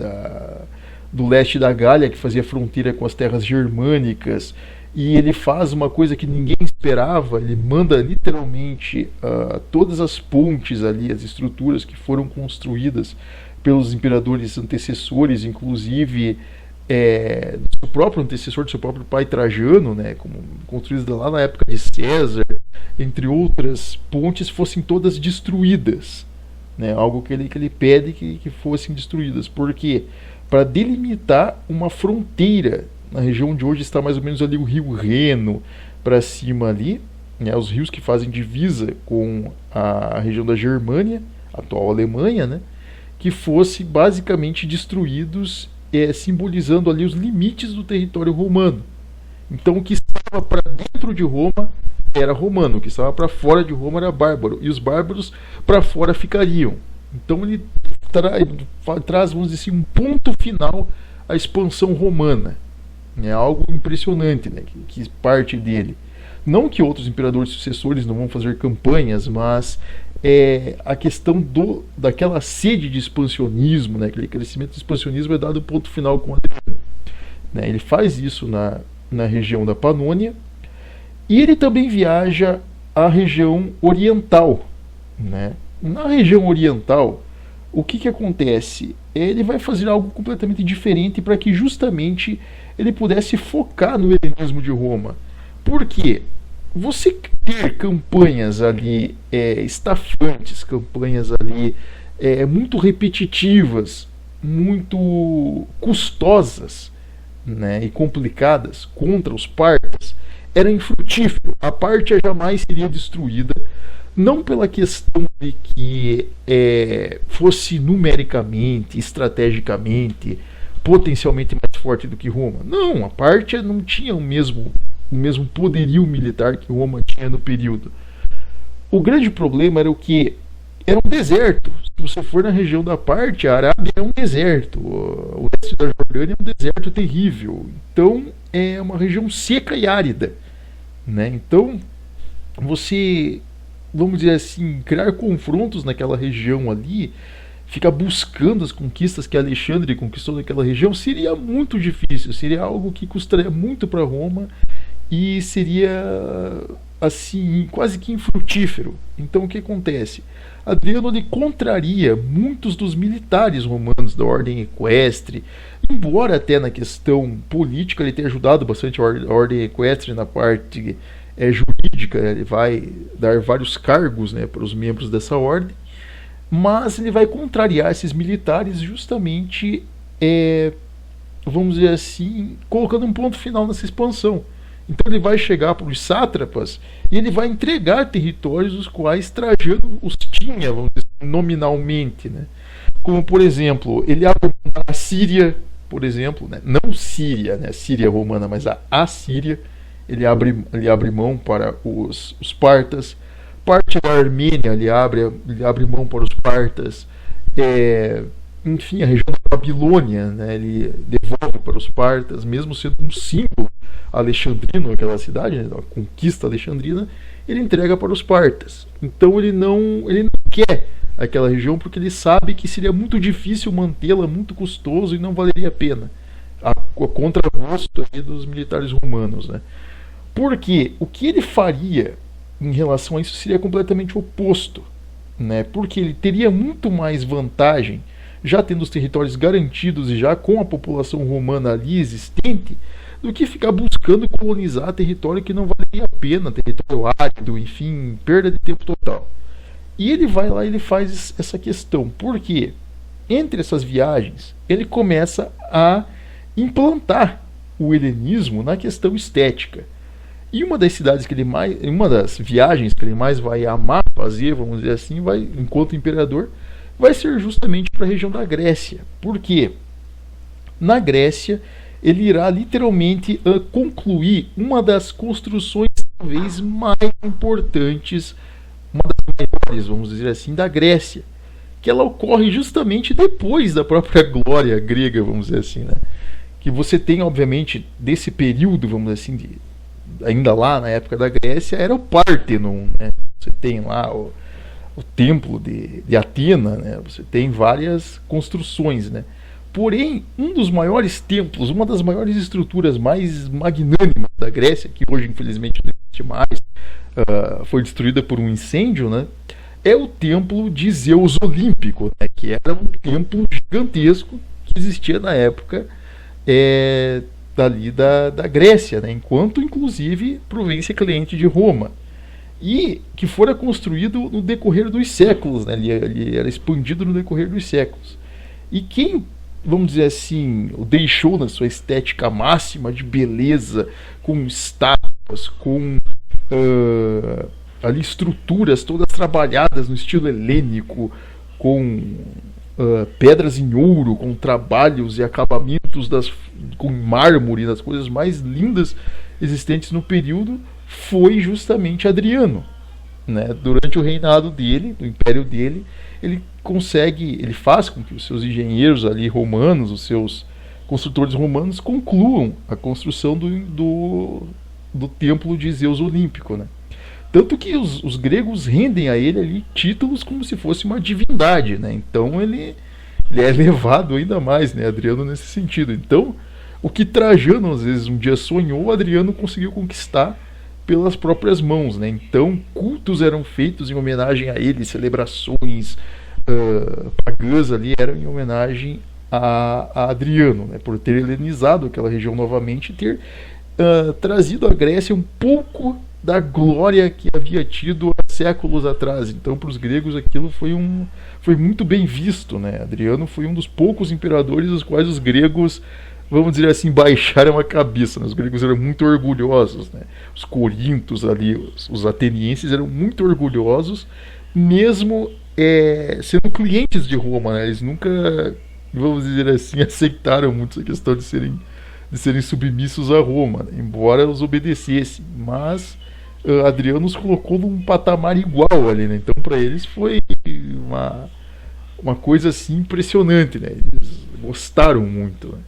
do leste da Gália, que fazia fronteira com as terras germânicas, e ele faz uma coisa que ninguém esperava. Ele manda literalmente todas as pontes ali, as estruturas que foram construídas pelos imperadores antecessores, inclusive do seu próprio antecessor, do seu próprio pai Trajano, né, como construídas lá na época de César, entre outras pontes, fossem todas destruídas. Né, algo que ele pede que fossem destruídas. Por quê? Para delimitar uma fronteira na região onde hoje está mais ou menos ali o rio Reno, para cima ali, né, os rios que fazem divisa com a região da Germânia, atual Alemanha, né, que fossem basicamente destruídos, simbolizando ali os limites do território romano. Então o que estava para dentro de Roma era romano, o que estava para fora de Roma era bárbaro, e os bárbaros para fora ficariam. Então ele traz, vamos dizer assim, um ponto final à expansão romana. É algo impressionante, né, que parte dele. Não que outros imperadores sucessores não vão fazer campanhas, mas a questão daquela sede de expansionismo, né, aquele crescimento de expansionismo, é dado ponto final com Adriano. Né, ele faz isso na região da Panônia, e ele também viaja à região oriental. Né? Na região oriental, o que acontece? Ele vai fazer algo completamente diferente para que justamente ele pudesse focar no helenismo de Roma. Por quê? você ter campanhas ali estafantes, campanhas ali muito repetitivas, muito custosas, né, e complicadas contra os partas, era infrutífero. A Pártia jamais seria destruída, não pela questão de que fosse numericamente, estrategicamente, potencialmente mais forte do que Roma. Não, a Pártia não tinha o mesmo poderio militar que Roma tinha no período. O grande problema era o que era um deserto. Se você for na região da Pártia, a Arábia é um deserto. O leste da Jordânia é um deserto terrível. Então é uma região seca e árida, né? Então você, vamos dizer assim, criar confrontos naquela região ali, ficar buscando as conquistas que Alexandre conquistou naquela região, seria muito difícil, seria algo que custaria muito para Roma e seria assim quase que infrutífero. Então o que acontece? Adriano ele contraria muitos dos militares romanos da ordem equestre, embora até na questão política ele tenha ajudado bastante a ordem equestre na parte jurídica, ele vai dar vários cargos, né, para os membros dessa ordem, mas ele vai contrariar esses militares justamente, vamos dizer assim, colocando um ponto final nessa expansão. Então ele vai chegar para os sátrapas e ele vai entregar territórios os quais Trajano os tinha, vamos dizer, nominalmente, né? Como, por exemplo, ele abre a Síria, por exemplo, né? Não Síria, né? Síria romana, mas a Assíria. Ele abre mão para os partas. Parte da Armênia ele abre mão para os partas. Enfim, a região da Babilônia, né, ele devolve para os partas, mesmo sendo um símbolo alexandrino, aquela cidade, né, a conquista alexandrina, ele entrega para os partas. Então ele não quer aquela região porque ele sabe que seria muito difícil mantê-la, muito custoso e não valeria a pena, a contragosto aí dos militares romanos, né? Porque o que ele faria em relação a isso seria completamente oposto, né? Porque ele teria muito mais vantagem já tendo os territórios garantidos e já com a população romana ali existente, do que ficar buscando colonizar território que não valeria a pena, território árido, enfim, perda de tempo total. E ele vai lá e ele faz essa questão. Por quê? Entre essas viagens, ele começa a implantar o helenismo na questão estética. E uma das viagens que ele mais vai amar fazer, vamos dizer assim, enquanto imperador, vai ser justamente para a região da Grécia. Por quê? Na Grécia, ele irá literalmente concluir uma das construções talvez mais importantes, uma das maiores, vamos dizer assim, da Grécia, que ela ocorre justamente depois da própria glória grega, vamos dizer assim, né? Que você tem, obviamente, desse período, vamos dizer assim, ainda lá na época da Grécia, era o Pártenon, né? Você tem lá o templo de Atena, né? Você tem várias construções, né? Porém, um dos maiores templos, uma das maiores estruturas mais magnânimas da Grécia, que hoje infelizmente não existe mais, foi destruída por um incêndio, né? É o templo de Zeus Olímpico, né? Que era um templo gigantesco que existia na época dali da Grécia, né? Enquanto inclusive província cliente de Roma. E que fora construído no decorrer dos séculos, né? Ele era expandido no decorrer dos séculos. E quem, vamos dizer assim, o deixou na sua estética máxima de beleza, com estátuas, com ali estruturas todas trabalhadas no estilo helênico, com pedras em ouro, com trabalhos e acabamentos com mármore, das coisas mais lindas existentes no período, foi justamente Adriano, né? Durante o reinado dele, do império dele, ele faz com que os seus engenheiros ali romanos, os seus construtores romanos, concluam a construção do templo de Zeus Olímpico, né? Tanto que os gregos rendem a ele ali títulos como se fosse uma divindade, né? Então ele é elevado ainda mais, né, Adriano, nesse sentido. Então, o que Trajano às vezes um dia sonhou, Adriano conseguiu conquistar pelas próprias mãos, né? Então, cultos eram feitos em homenagem a ele, celebrações pagãs ali eram em homenagem a Adriano, né? Por ter helenizado aquela região novamente e ter trazido à Grécia um pouco da glória que havia tido há séculos atrás. Então, para os gregos, aquilo foi muito bem visto, né? Adriano foi um dos poucos imperadores dos quais os gregos, vamos dizer assim, baixaram a cabeça, né? Os gregos eram muito orgulhosos, né? Os corintos ali, os atenienses eram muito orgulhosos, mesmo sendo clientes de Roma, né? Eles nunca, vamos dizer assim, aceitaram muito essa questão de serem submissos a Roma, né? Embora os obedecessem, mas Adriano os colocou num patamar igual ali, né? Então para eles foi uma coisa assim impressionante, né? Eles gostaram muito, né?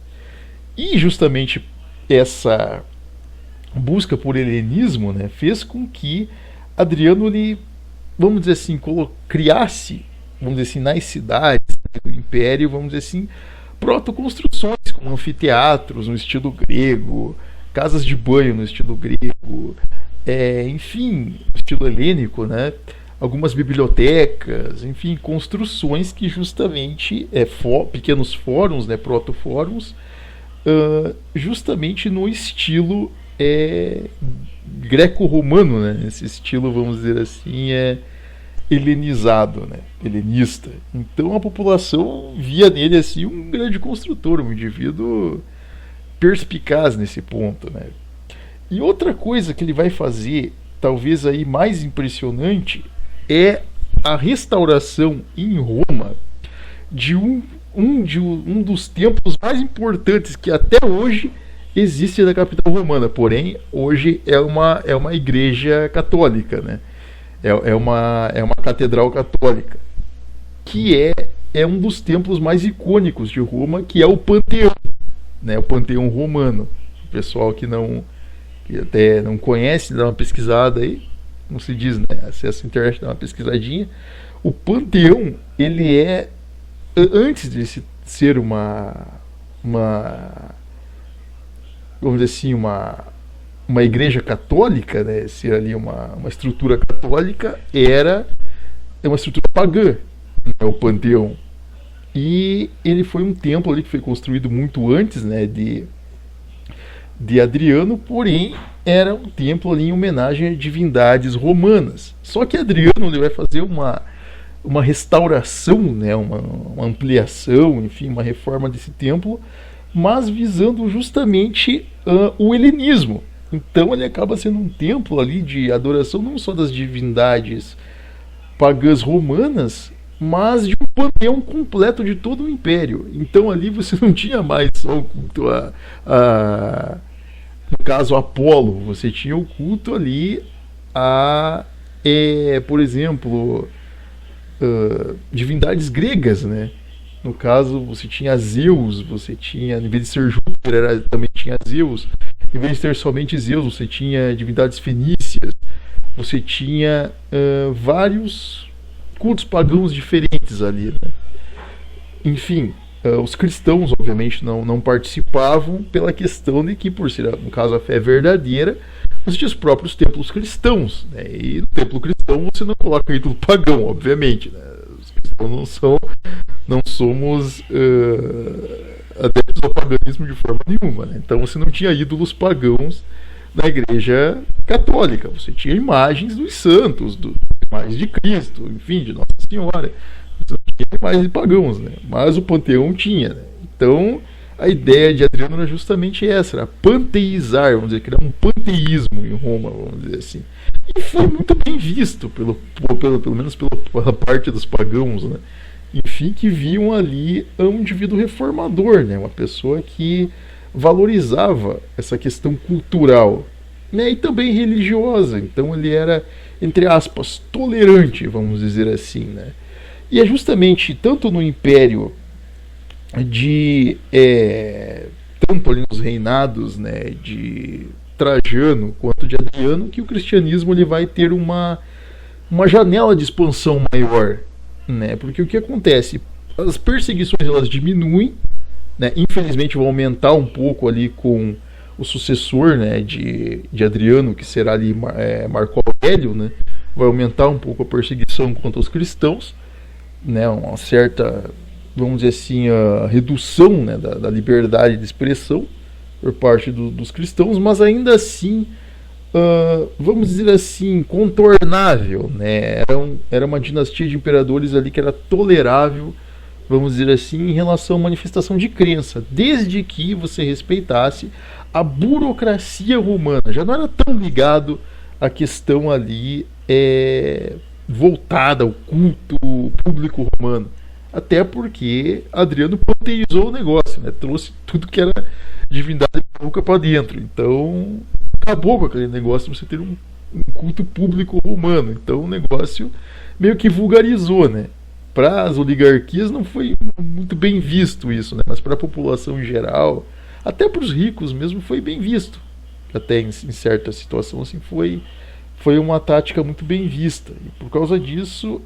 E justamente essa busca por helenismo, né, fez com que Adriano, ele, vamos dizer assim, criasse, vamos dizer assim, nas cidades do Império, vamos dizer assim, protoconstruções como anfiteatros no estilo grego, casas de banho no estilo grego, enfim, no estilo helênico, né? Algumas bibliotecas, enfim, construções que justamente pequenos fóruns, né, protofóruns, justamente no estilo greco-romano, né? Esse estilo, vamos dizer assim, helenizado, né? Helenista. Então a população via nele assim um grande construtor, um indivíduo perspicaz nesse ponto, né? E outra coisa que ele vai fazer, talvez aí mais impressionante, é a restauração em Roma de um dos templos mais importantes que até hoje existe na capital romana. Porém, hoje é uma igreja católica, né? É uma catedral católica, que é um dos templos mais icônicos de Roma, que é o Panteão, né? O Panteão romano. O pessoal que até não conhece, dá uma pesquisada aí, como se diz, né? Acessa a internet, dá uma pesquisadinha. O Panteão, ele antes de ser vamos dizer assim, uma igreja católica, né, ser ali uma estrutura católica, é uma estrutura pagã, né, o Panteão. E ele foi um templo ali que foi construído muito antes, né, de Adriano, porém era um templo ali em homenagem a divindades romanas. Só que Adriano, ele vai fazer uma restauração, né, uma ampliação, enfim, uma reforma desse templo, mas visando justamente o helenismo. Então ele acaba sendo um templo ali de adoração não só das divindades pagãs romanas, mas de um panteão completo de todo o império. Então ali você não tinha mais só o culto no caso Apolo, você tinha o culto ali por exemplo, divindades gregas, né? No caso, você tinha Zeus, você tinha, em vez de ser Júpiter, também tinha Zeus. Em vez de ter somente Zeus, você tinha divindades fenícias. Você tinha vários cultos pagãos diferentes ali, né? Enfim, os cristãos, obviamente, não participavam pela questão de que, por ser, no caso, a fé verdadeira, você tinha os próprios templos cristãos, né? E no templo cristão você não coloca ídolo pagão, obviamente, né? Os cristãos não somos adeptos ao paganismo de forma nenhuma, né? Então você não tinha ídolos pagãos na igreja católica. Você tinha imagens dos santos, imagens de Cristo, enfim, de Nossa Senhora. Você não tinha imagens de pagãos, né? Mas o panteão tinha, né? Então a ideia de Adriano era justamente essa, era panteizar, vamos dizer, criar um panteísmo em Roma, vamos dizer assim. E foi muito bem visto, pelo menos pela parte dos pagãos, né? Enfim, que viam ali um indivíduo reformador, né? Uma pessoa que valorizava essa questão cultural, né? E também religiosa. Então ele era, entre aspas, tolerante, vamos dizer assim, né? E é justamente tanto no Império tanto ali nos reinados, né, de Trajano quanto de Adriano, que o cristianismo ele vai ter uma janela de expansão maior, né? Porque o que acontece? As perseguições elas diminuem, né? Infelizmente vão aumentar um pouco ali com o sucessor, né, de Adriano, que será ali Marco Aurélio, né? Vai aumentar um pouco a perseguição contra os cristãos, né? Uma certa, vamos dizer assim, a redução, né, da liberdade de expressão por parte dos cristãos, mas ainda assim vamos dizer assim, contornável, né? Era uma dinastia de imperadores ali que era tolerável, vamos dizer assim, em relação à manifestação de crença, desde que você respeitasse a burocracia romana. Já não era tão ligado à questão ali voltada ao culto público romano. Até porque Adriano panteizou o negócio, né? Trouxe tudo que era divindade maluca para dentro. Então acabou com aquele negócio de você ter um culto público romano. Então o negócio meio que vulgarizou, né? Para as oligarquias não foi muito bem visto isso, né? Mas para a população em geral, até para os ricos mesmo, foi bem visto. Até em certa situação assim, foi uma tática muito bem vista. E por causa disso,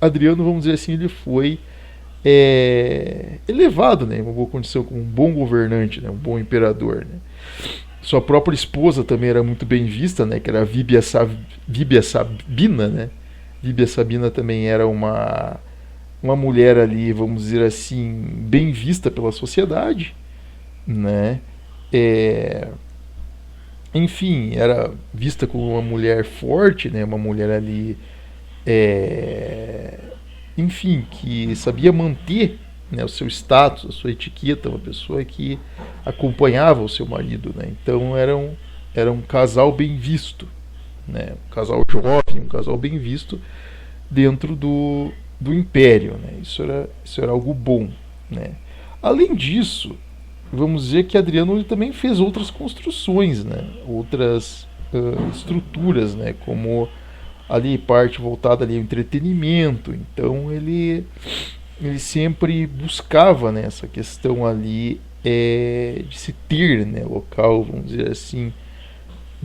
Adriano, vamos dizer assim, ele foi elevado, né, em uma boa condição como um bom governante, né, um bom imperador, né. Sua própria esposa também era muito bem vista, né, que era a Vibia Sabina, né. Vibia Sabina também era uma mulher ali, vamos dizer assim, bem vista pela sociedade, né. Enfim, era vista como uma mulher forte, né, uma mulher ali, enfim, que sabia manter, né, o seu status, a sua etiqueta, uma pessoa que acompanhava o seu marido, né? Então era um casal bem visto, né? Um casal jovem, um casal bem visto dentro do império, né? Isso era algo bom, né? Além disso, vamos dizer que Adriano ele também fez outras construções, né? Outras estruturas, né? Como ali parte voltada ali ao entretenimento. Então ele sempre buscava, né, essa questão ali de se ter, né, local, vamos dizer assim,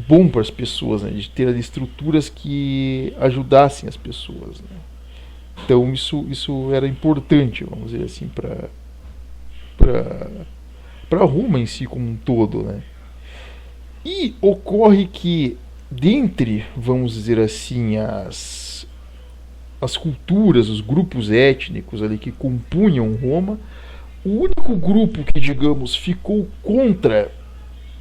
bom para as pessoas, né, de ter ali estruturas que ajudassem as pessoas, né. Então isso era importante, vamos dizer assim, para Roma em si como um todo, né. E ocorre que dentre, vamos dizer assim, as culturas, os grupos étnicos ali que compunham Roma, o único grupo que, digamos, ficou contra,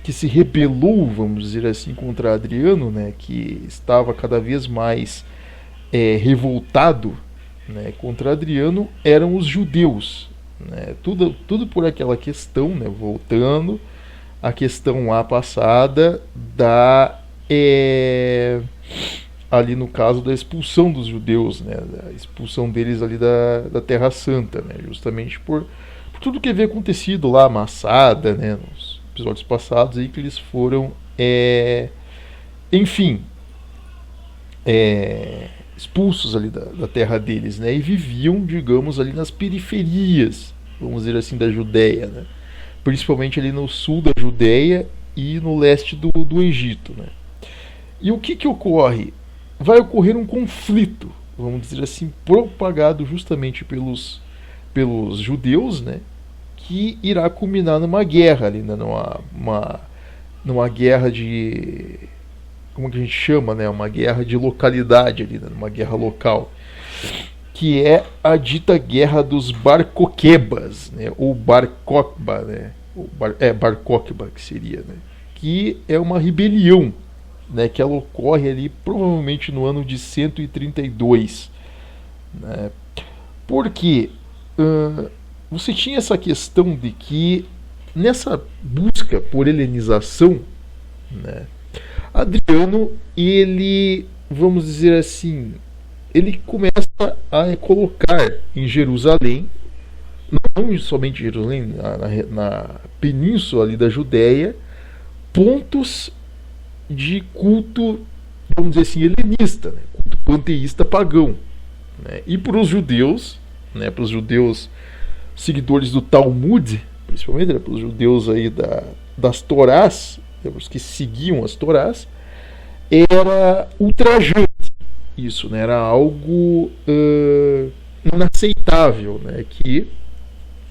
que se rebelou, vamos dizer assim, contra Adriano, né, que estava cada vez mais revoltado, né, contra Adriano, eram os judeus, né, tudo por aquela questão, né, voltando à questão lá passada ali no caso da expulsão dos judeus, né, da expulsão deles ali da Terra Santa, né, justamente por tudo que havia acontecido lá, Massada, né, nos episódios passados, aí que eles foram, enfim, expulsos ali da terra deles, né, e viviam, digamos, ali nas periferias, vamos dizer assim, da Judéia, né, principalmente ali no sul da Judéia e no leste do Egito, né. E o que ocorre? Vai ocorrer um conflito, vamos dizer assim, propagado justamente pelos judeus, né, que irá culminar numa guerra ali, né, numa guerra de, como que a gente chama, né, uma guerra de localidade ali, né, uma guerra local, que é a dita Guerra dos Bar-Coquebas, né, ou Bar-Kokhba, né, Bar-Kokhba que seria, né, que é uma rebelião, né, que ela ocorre ali provavelmente no ano de 132, né, porque você tinha essa questão de que nessa busca por helenização, né, Adriano, ele, vamos dizer assim, ele começa a colocar em Jerusalém, não somente em Jerusalém, na península ali da Judéia, pontos de culto, vamos dizer assim, helenista, né? Culto panteísta pagão, né? E para os judeus, né? Para os judeus seguidores do Talmud, principalmente, né? Para os judeus aí das Torás, né? Os que seguiam as Torás, era ultrajante isso, né? Era algo inaceitável, né? Que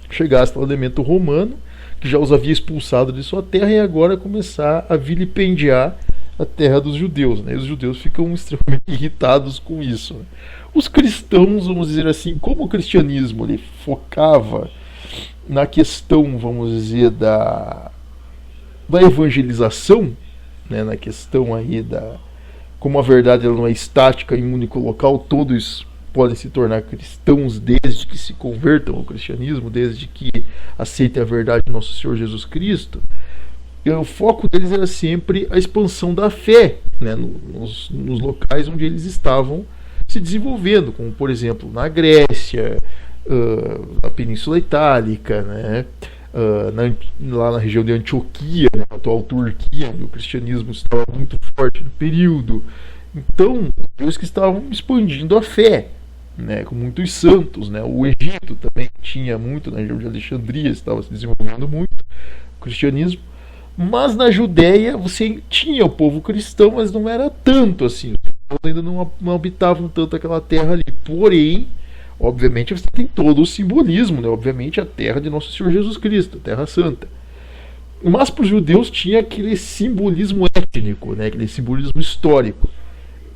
chegasse ao elemento romano, que já os havia expulsado de sua terra, e agora começar a vilipendiar a terra dos judeus, né? E os judeus ficam extremamente irritados com isso, né? Os cristãos, vamos dizer assim, como o cristianismo ele focava na questão, vamos dizer, da evangelização, né, na questão aí da como a verdade ela não é estática em um único local, todos podem se tornar cristãos desde que se convertam ao cristianismo, desde que aceitem a verdade do nosso Senhor Jesus Cristo. E o foco deles era sempre a expansão da fé, né, nos locais onde eles estavam se desenvolvendo, como por exemplo na Grécia, na Península Itálica, né, lá na região de Antioquia, né, a atual Turquia, onde o cristianismo estava muito forte no período. Então, os que estavam expandindo a fé, né, com muitos santos. Né, o Egito também tinha muito, na região de Alexandria estava se desenvolvendo muito o cristianismo. Mas na Judéia você tinha o povo cristão, mas não era tanto assim. Os cristãos ainda não habitavam tanto aquela terra ali. Porém, obviamente você tem todo o simbolismo, né? Obviamente a terra de nosso Senhor Jesus Cristo, a Terra Santa. Mas para os judeus tinha aquele simbolismo étnico, né? Aquele simbolismo histórico.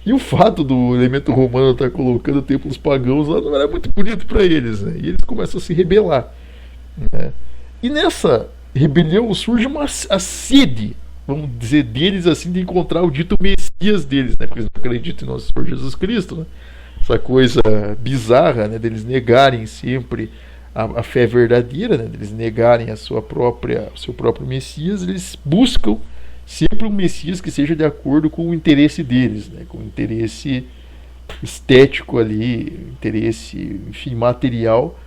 E o fato do elemento romano estar colocando templos pagãos lá não era muito bonito para eles, né? E eles começam a se rebelar, né? E nessa rebelião surge a sede, vamos dizer, deles assim, de encontrar o dito Messias deles, né? Porque eles não acreditam em nosso Senhor Jesus Cristo, né? Essa coisa bizarra, né, deles negarem sempre a fé verdadeira, né, deles negarem o seu próprio Messias. Eles buscam sempre um Messias que seja de acordo com o interesse deles, né, com o interesse estético ali, interesse, enfim, material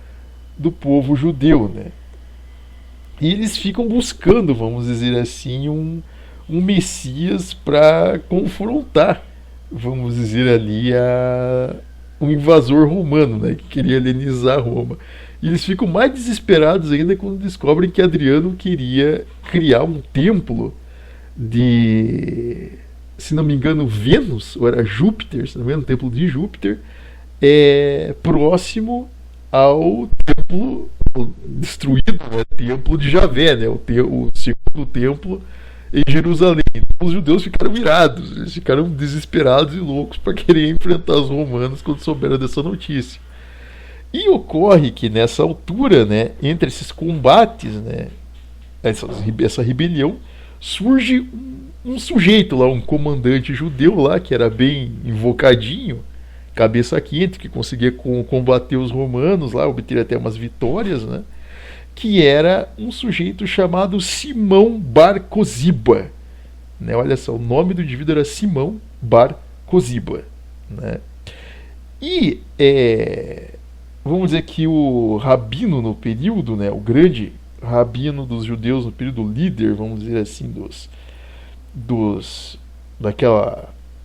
do povo judeu, né. E eles ficam buscando, vamos dizer assim, um Messias para confrontar, vamos dizer ali, um invasor romano, né, que queria helenizar Roma. E eles ficam mais desesperados ainda quando descobrem que Adriano queria criar um templo de, se não me engano, Vênus, ou era Júpiter, se não me engano, um templo de Júpiter, próximo ao templo destruído, né, templo de Javé, né, o segundo templo em Jerusalém. Então, os judeus ficaram irados, eles ficaram desesperados e loucos para querer enfrentar os romanos quando souberam dessa notícia. E ocorre que nessa altura, né, entre esses combates, né, essa rebelião, surge um sujeito lá, um comandante judeu lá, que era bem invocadinho, cabeça quente, que conseguia combater os romanos lá, obter até umas vitórias, né, que era um sujeito chamado Simão Bar Coziba, né? Olha só, o nome do indivíduo era Simão Bar Coziba, né? E vamos dizer que o rabino no período, né, o grande rabino dos judeus no período, líder, vamos dizer assim,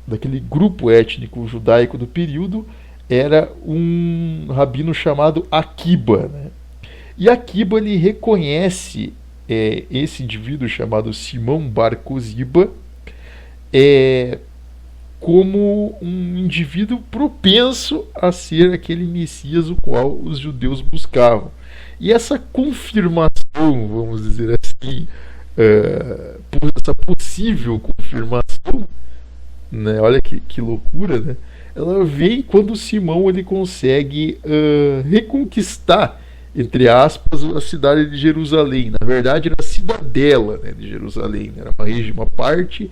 daquele grupo étnico judaico do período, era um rabino chamado Aquiba, né? E Aquiba ele reconhece esse indivíduo chamado Simão Bar Coziba como um indivíduo propenso a ser aquele Messias o qual os judeus buscavam. E essa confirmação, vamos dizer assim, essa possível confirmação, né, olha que loucura, né, ela vem quando Simão ele consegue reconquistar, entre aspas, a cidade de Jerusalém. Na verdade, era a cidadela, né, de Jerusalém. Era uma parte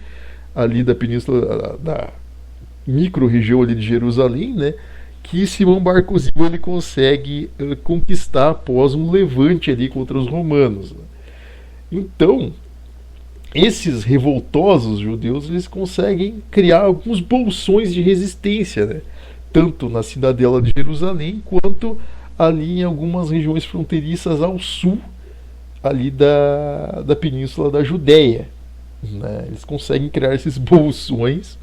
ali da península, da micro-região ali de Jerusalém, né, que Simão Bar Coziba ele consegue conquistar após um levante ali contra os romanos, né. Então, esses revoltosos judeus eles conseguem criar alguns bolsões de resistência, né, tanto na cidadela de Jerusalém quanto ali em algumas regiões fronteiriças ao sul ali da península da Judéia, né? Eles conseguem criar esses bolsões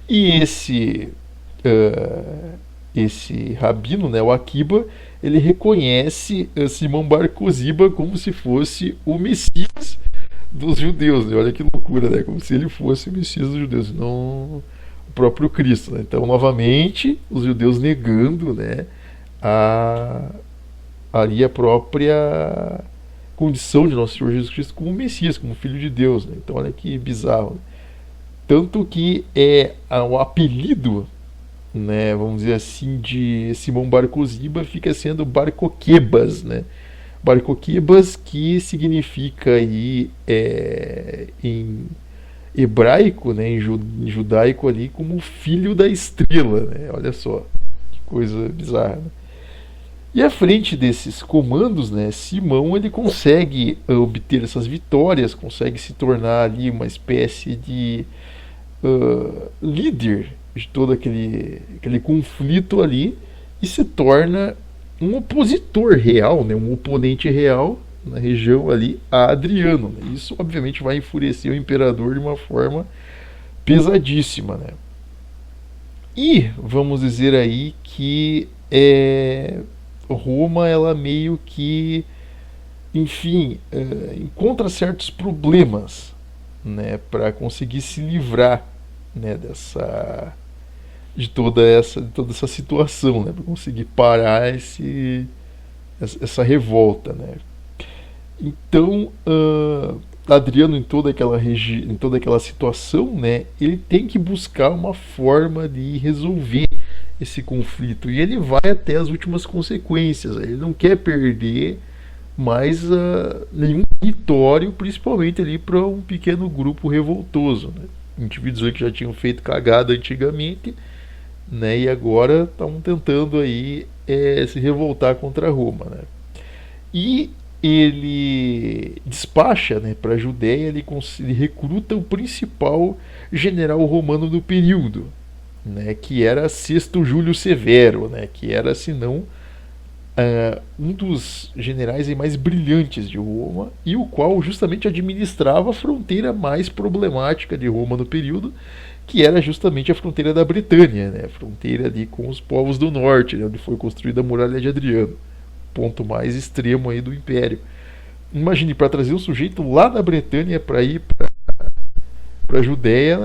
e esse rabino, né, o Aquiba, ele reconhece Simão Bar Coziba como se fosse o Messias dos judeus, né? Olha que loucura, né? Como se ele fosse o Messias dos judeus, não o próprio Cristo, né? Então, novamente, os judeus negando, né, ali a própria condição de nosso Senhor Jesus Cristo como Messias, como Filho de Deus, né? Então olha que bizarro, né? Tanto que o apelido, né, vamos dizer assim, de Simão Bar Coziba fica sendo Bar Coquebas, né? Bar Coquebas, que significa aí hebraico, né, em judaico ali, como filho da estrela, né? Olha só, que coisa bizarra, né? E à frente desses comandos, né, Simão ele consegue obter essas vitórias, consegue se tornar ali uma espécie de líder de todo aquele conflito ali e se torna um opositor real, né, um oponente real na região ali a Adriano. Né? Isso obviamente vai enfurecer o imperador de uma forma pesadíssima, né? E vamos dizer aí que Roma ela meio que, enfim, encontra certos problemas, né, para conseguir se livrar, né, de toda essa situação, né, para conseguir parar essa revolta, né. Então, Adriano em toda aquela situação, né, ele tem que buscar uma forma de resolver esse conflito e ele vai até as últimas consequências. Ele não quer perder mais nenhum território, principalmente ali para um pequeno grupo revoltoso, né? Indivíduos ali que já tinham feito cagada antigamente, né, e agora estão tentando aí se revoltar contra Roma, né? E ele despacha, né, para a Judéia, ele recruta o principal general romano do período, né, que era Sexto Júlio Severo, né, que era, se não, um dos generais mais brilhantes de Roma e o qual justamente administrava a fronteira mais problemática de Roma no período, que era justamente a fronteira da Bretânia, né, a fronteira ali com os povos do norte, né, onde foi construída a Muralha de Adriano, ponto mais extremo aí do Império. Imagine, para trazer um sujeito lá da Bretânia para ir para a Judéia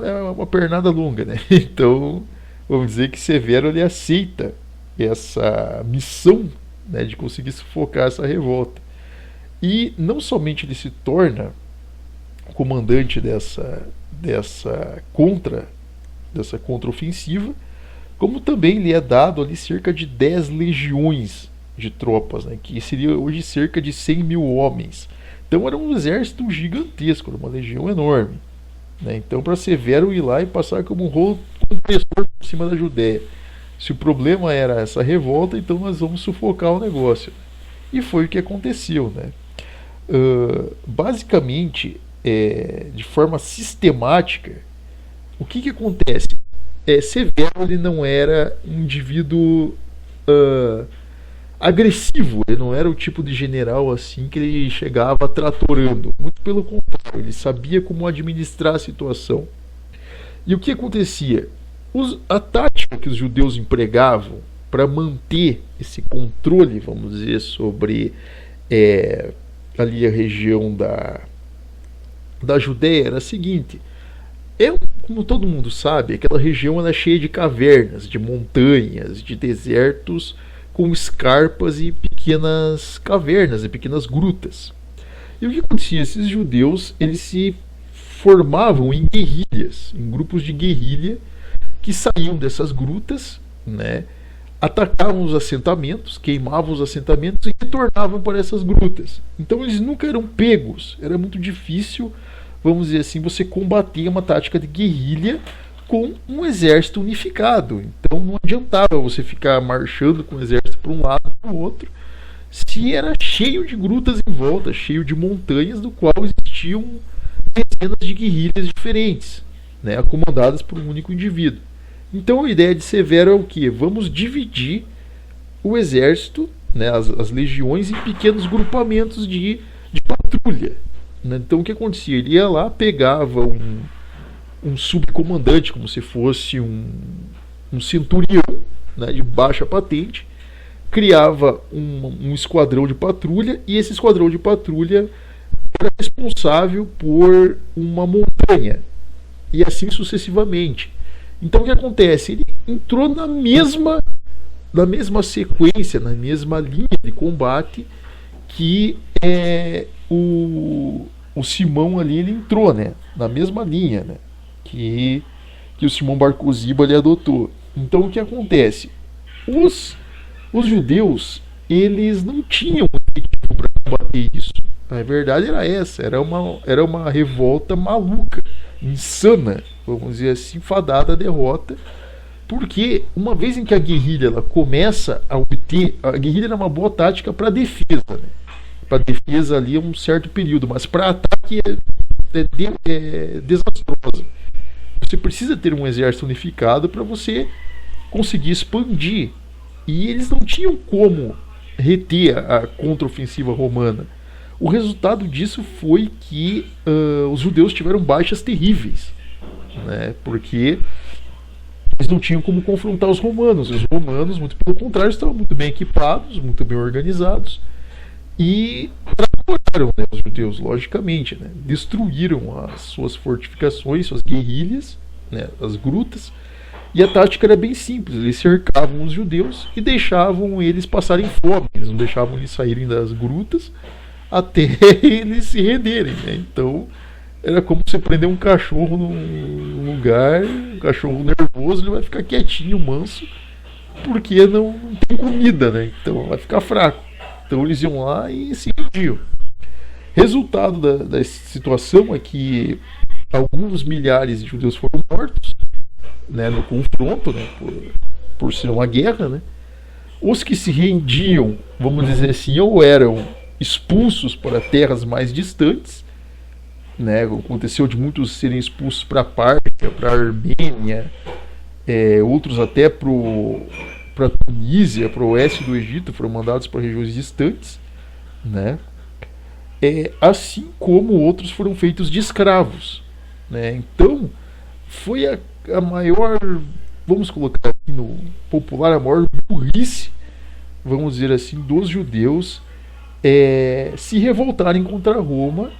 é uma pernada longa, né? Então, vamos dizer que Severo ele aceita essa missão, né, de conseguir sufocar essa revolta. E não somente ele se torna comandante dessa contra-ofensiva, como também lhe é dado ali cerca de 10 legiões de tropas, né, que seria hoje cerca de 100 mil homens. Então era um exército gigantesco, uma legião enorme. Né? Então, para Severo ir lá e passar como um rolo compressor por cima da Judéia. Se o problema era essa revolta, então nós vamos sufocar o negócio. E foi o que aconteceu. Né? Basicamente, de forma sistemática, o que acontece? Severo ele não era um indivíduo agressivo, ele não era o tipo de general assim que ele chegava tratorando. Muito pelo contrário, ele sabia como administrar a situação. E o que acontecia? A tática que os judeus empregavam para manter esse controle, vamos dizer, sobre ali a região da Judéia era a seguinte: como todo mundo sabe, aquela região era cheia de cavernas, de montanhas, de desertos com escarpas e pequenas cavernas e pequenas grutas. E o que acontecia? Esses judeus eles se formavam em guerrilhas, em grupos de guerrilha que saíam dessas grutas, né, atacavam os assentamentos, queimavam os assentamentos e retornavam para essas grutas. Então eles nunca eram pegos. Era muito difícil, vamos dizer assim, você combater uma tática de guerrilha com um exército unificado. Então não adiantava você ficar marchando com o exército para um lado e para o outro, se era cheio de grutas em volta, cheio de montanhas, do qual existiam dezenas de guerrilhas diferentes, né, comandadas por um único indivíduo. Então a ideia de Severo é o que? Vamos dividir o exército, né, as legiões, em pequenos grupamentos de patrulha. Né? Então o que acontecia? Ele ia lá, pegava um subcomandante, como se fosse um centurião, né, de baixa patente, criava um esquadrão de patrulha, e esse esquadrão de patrulha era responsável por uma montanha, e assim sucessivamente. Então o que acontece? Ele entrou na mesma sequência, na mesma linha de combate que o Simão ali ele entrou, né, na mesma linha, né, que o Simão Bar Koziba ele adotou. Então o que acontece? Os judeus eles não tinham efetivo para combater isso. A verdade era essa, era uma revolta maluca, insana, vamos dizer assim, fadada à derrota, porque uma vez em que a guerrilha ela começa a obter, a guerrilha era uma boa tática para defesa, né? Para defesa ali é um certo período, mas para ataque é desastrosa. Você precisa ter um exército unificado para você conseguir expandir. E eles não tinham como reter a contraofensiva romana. O resultado disso foi que os judeus tiveram baixas terríveis, né? Porque eles não tinham como confrontar os romanos. Os romanos, muito pelo contrário, estavam muito bem equipados, muito bem organizados e trabalharam, né, os judeus, logicamente, né? Destruíram as suas fortificações, suas guerrilhas, né, as grutas. E a tática era bem simples, eles cercavam os judeus e deixavam eles passarem fome, eles não deixavam eles saírem das grutas até eles se renderem, né? Então era como você prender um cachorro num lugar, um cachorro nervoso, ele vai ficar quietinho, manso, porque não tem comida, né? Então vai ficar fraco. Então eles iam lá e se rendiam. Resultado da situação é que alguns milhares de judeus foram mortos, né, no confronto, né, por ser uma guerra, né. Os que se rendiam, vamos dizer assim, ou eram expulsos para terras mais distantes, né, aconteceu de muitos serem expulsos para a Pártia, para a Armênia, outros até para a Tunísia, para o oeste do Egito, foram mandados para regiões distantes, né, assim como outros foram feitos de escravos, né. Então foi a maior, vamos colocar aqui no popular, a maior burrice, vamos dizer assim, dos judeus se revoltarem contra Roma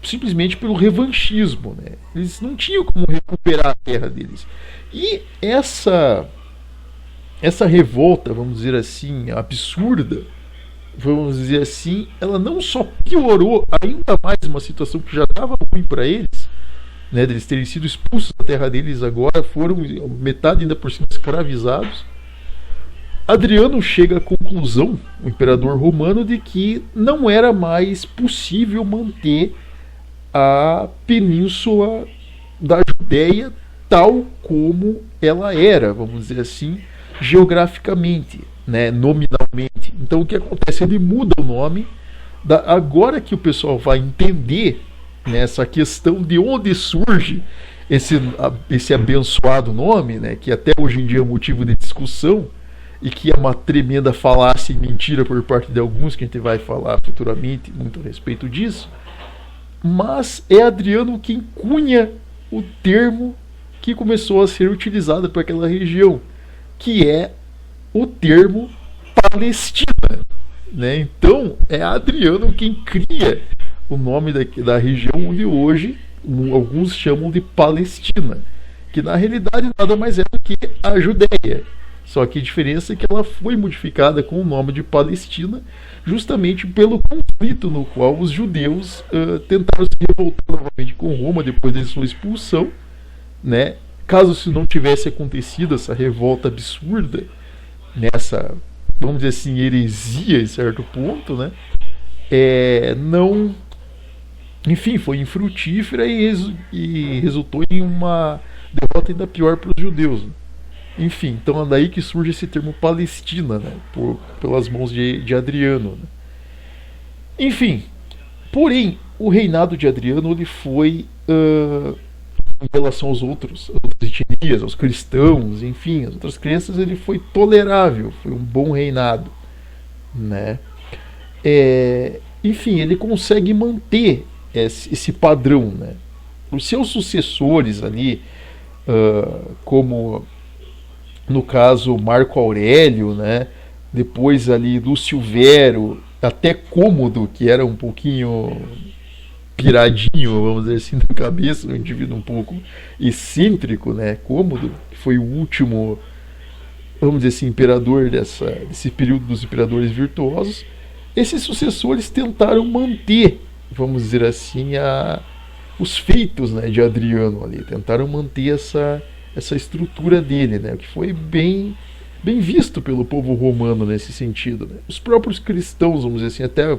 simplesmente pelo revanchismo, né? Eles não tinham como recuperar a terra deles. E essa revolta, vamos dizer assim, absurda, vamos dizer assim, ela não só piorou ainda mais uma situação que já estava ruim para eles, né, deles terem sido expulsos da terra deles, agora foram metade ainda por cima escravizados. Adriano chega à conclusão, o imperador romano, de que não era mais possível manter a península da Judéia tal como ela era, vamos dizer assim, geograficamente, né, nominalmente. Então o que acontece? Ele muda o nome. Agora que o pessoal vai entender nessa questão de onde surge esse abençoado nome, né, que até hoje em dia é motivo de discussão e que é uma tremenda falácia e mentira por parte de alguns, que a gente vai falar futuramente muito a respeito disso, mas é Adriano quem cunha o termo que começou a ser utilizado para aquela região, que é o termo Palestina, né? Então é Adriano quem cria o nome da região onde hoje alguns chamam de Palestina, que na realidade nada mais é do que a Judéia. Só que a diferença é que ela foi modificada com o nome de Palestina justamente pelo conflito no qual os judeus tentaram se revoltar novamente com Roma depois da sua expulsão, né? Caso isso não tivesse acontecido, essa revolta absurda, nessa, vamos dizer assim, heresia em certo ponto, né? Não, enfim, foi infrutífera e resultou em uma derrota ainda pior para os judeus. Enfim, então é daí que surge esse termo Palestina, né, pelas mãos de Adriano, né. Enfim, porém, o reinado de Adriano ele foi, em relação às outras etnias, aos cristãos, enfim, as outras crenças, ele foi tolerável, foi um bom reinado, né. Enfim, ele consegue manter esse padrão, né. Os seus sucessores ali, como no caso Marco Aurélio, né, depois ali Lúcio Vero, até Cômodo, que era um pouquinho piradinho, vamos dizer assim, na cabeça, um indivíduo um pouco excêntrico, né, Cômodo, que foi o último, vamos dizer assim, imperador desse período dos imperadores virtuosos. Esses sucessores tentaram manter, vamos dizer assim, os feitos, né, de Adriano ali, tentaram manter essa estrutura dele, né, que foi bem visto pelo povo romano nesse sentido, né. Os próprios cristãos, vamos dizer assim, até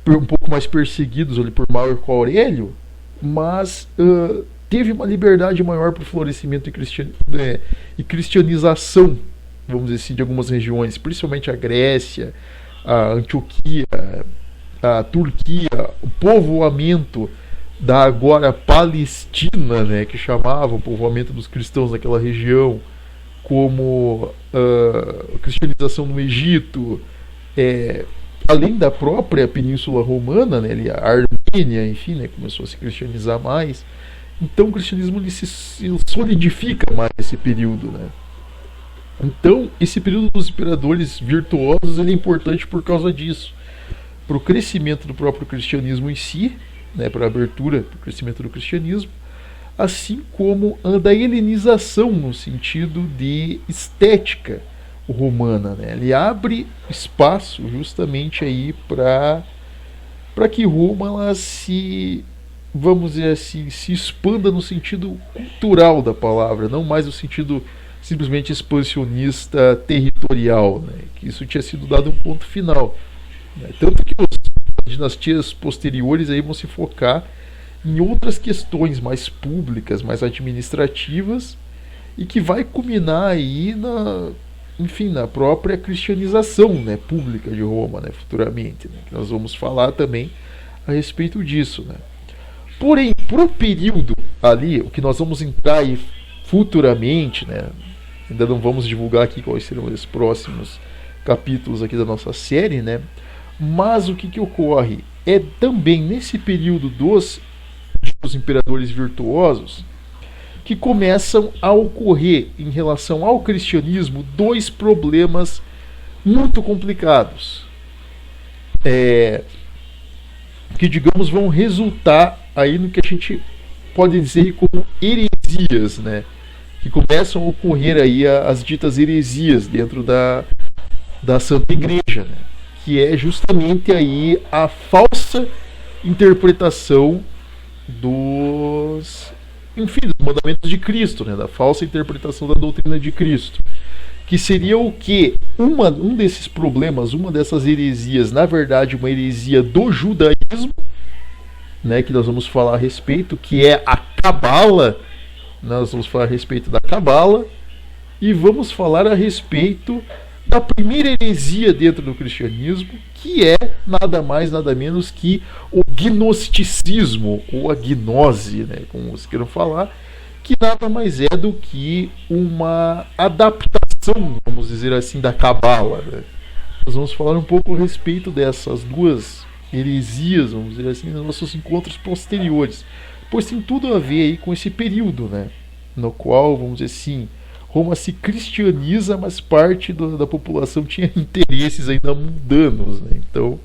um pouco mais perseguidos ali por Marco Aurélio, mas teve uma liberdade maior para o florescimento e cristianização, vamos dizer assim, de algumas regiões, principalmente a Grécia, a Antioquia, a Turquia, o povoamento da agora Palestina, né, que chamava o povoamento dos cristãos daquela região, como a cristianização no Egito, além da própria Península Romana, né, ali a Armênia, enfim, né, começou a se cristianizar mais. Então o cristianismo ele se solidifica mais nesse período, né? Então esse período dos imperadores virtuosos ele é importante por causa disso, para o crescimento do próprio cristianismo em si, né, para a abertura, para o crescimento do cristianismo, assim como a da helenização no sentido de estética romana, né? Ele abre espaço justamente aí para que Roma ela se, vamos dizer assim, se expanda no sentido cultural da palavra, não mais no sentido simplesmente expansionista territorial, né? Que isso tinha sido dado um ponto final, né? Tanto que as dinastias posteriores aí vão se focar em outras questões mais públicas, mais administrativas, e que vai culminar aí na própria cristianização, né, pública de Roma, né, futuramente, né, que nós vamos falar também a respeito disso, né. Porém, para o período ali, o que nós vamos entrar aí futuramente, né, ainda não vamos divulgar aqui quais serão os próximos capítulos aqui da nossa série, né, mas o que ocorre é também nesse período dos imperadores virtuosos que começam a ocorrer em relação ao cristianismo dois problemas muito complicados, que digamos vão resultar aí no que a gente pode dizer como heresias, né? Que começam a ocorrer aí as ditas heresias dentro da Santa Igreja, né? Que é justamente aí a falsa interpretação dos mandamentos de Cristo, né, da falsa interpretação da doutrina de Cristo, que seria o que? Um desses problemas, uma dessas heresias, na verdade uma heresia do judaísmo, né, que nós vamos falar a respeito, que é a Cabala. Nós vamos falar a respeito da Cabala e vamos falar a respeito da primeira heresia dentro do cristianismo, que é nada mais, nada menos que o gnosticismo, ou a gnose, né, como vocês queiram falar, que nada mais é do que uma adaptação, vamos dizer assim, da Cabala, né. Nós vamos falar um pouco a respeito dessas duas heresias, vamos dizer assim, nos nossos encontros posteriores, pois tem tudo a ver aí com esse período, né, no qual, vamos dizer assim, Roma se cristianiza, mas parte da população tinha interesses ainda mundanos, né? Então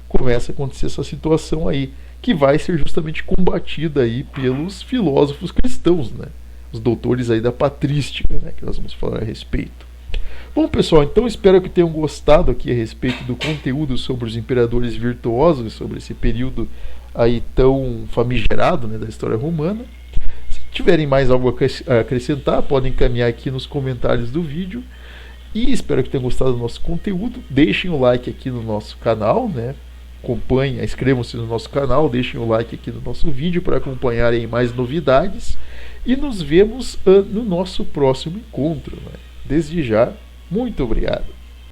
começa a acontecer essa situação aí, que vai ser justamente combatida aí pelos filósofos cristãos, né? Os doutores aí da patrística, né? Que nós vamos falar a respeito. Bom, pessoal, então espero que tenham gostado aqui a respeito do conteúdo sobre os imperadores virtuosos, sobre esse período aí tão famigerado, né, da história romana. Tiverem mais algo a acrescentar, podem encaminhar aqui nos comentários do vídeo. E espero que tenham gostado do nosso conteúdo. Deixem o like aqui no nosso canal, né? Acompanhem, inscrevam-se no nosso canal, deixem o like aqui no nosso vídeo para acompanharem mais novidades. E nos vemos no nosso próximo encontro, né? Desde já, muito obrigado.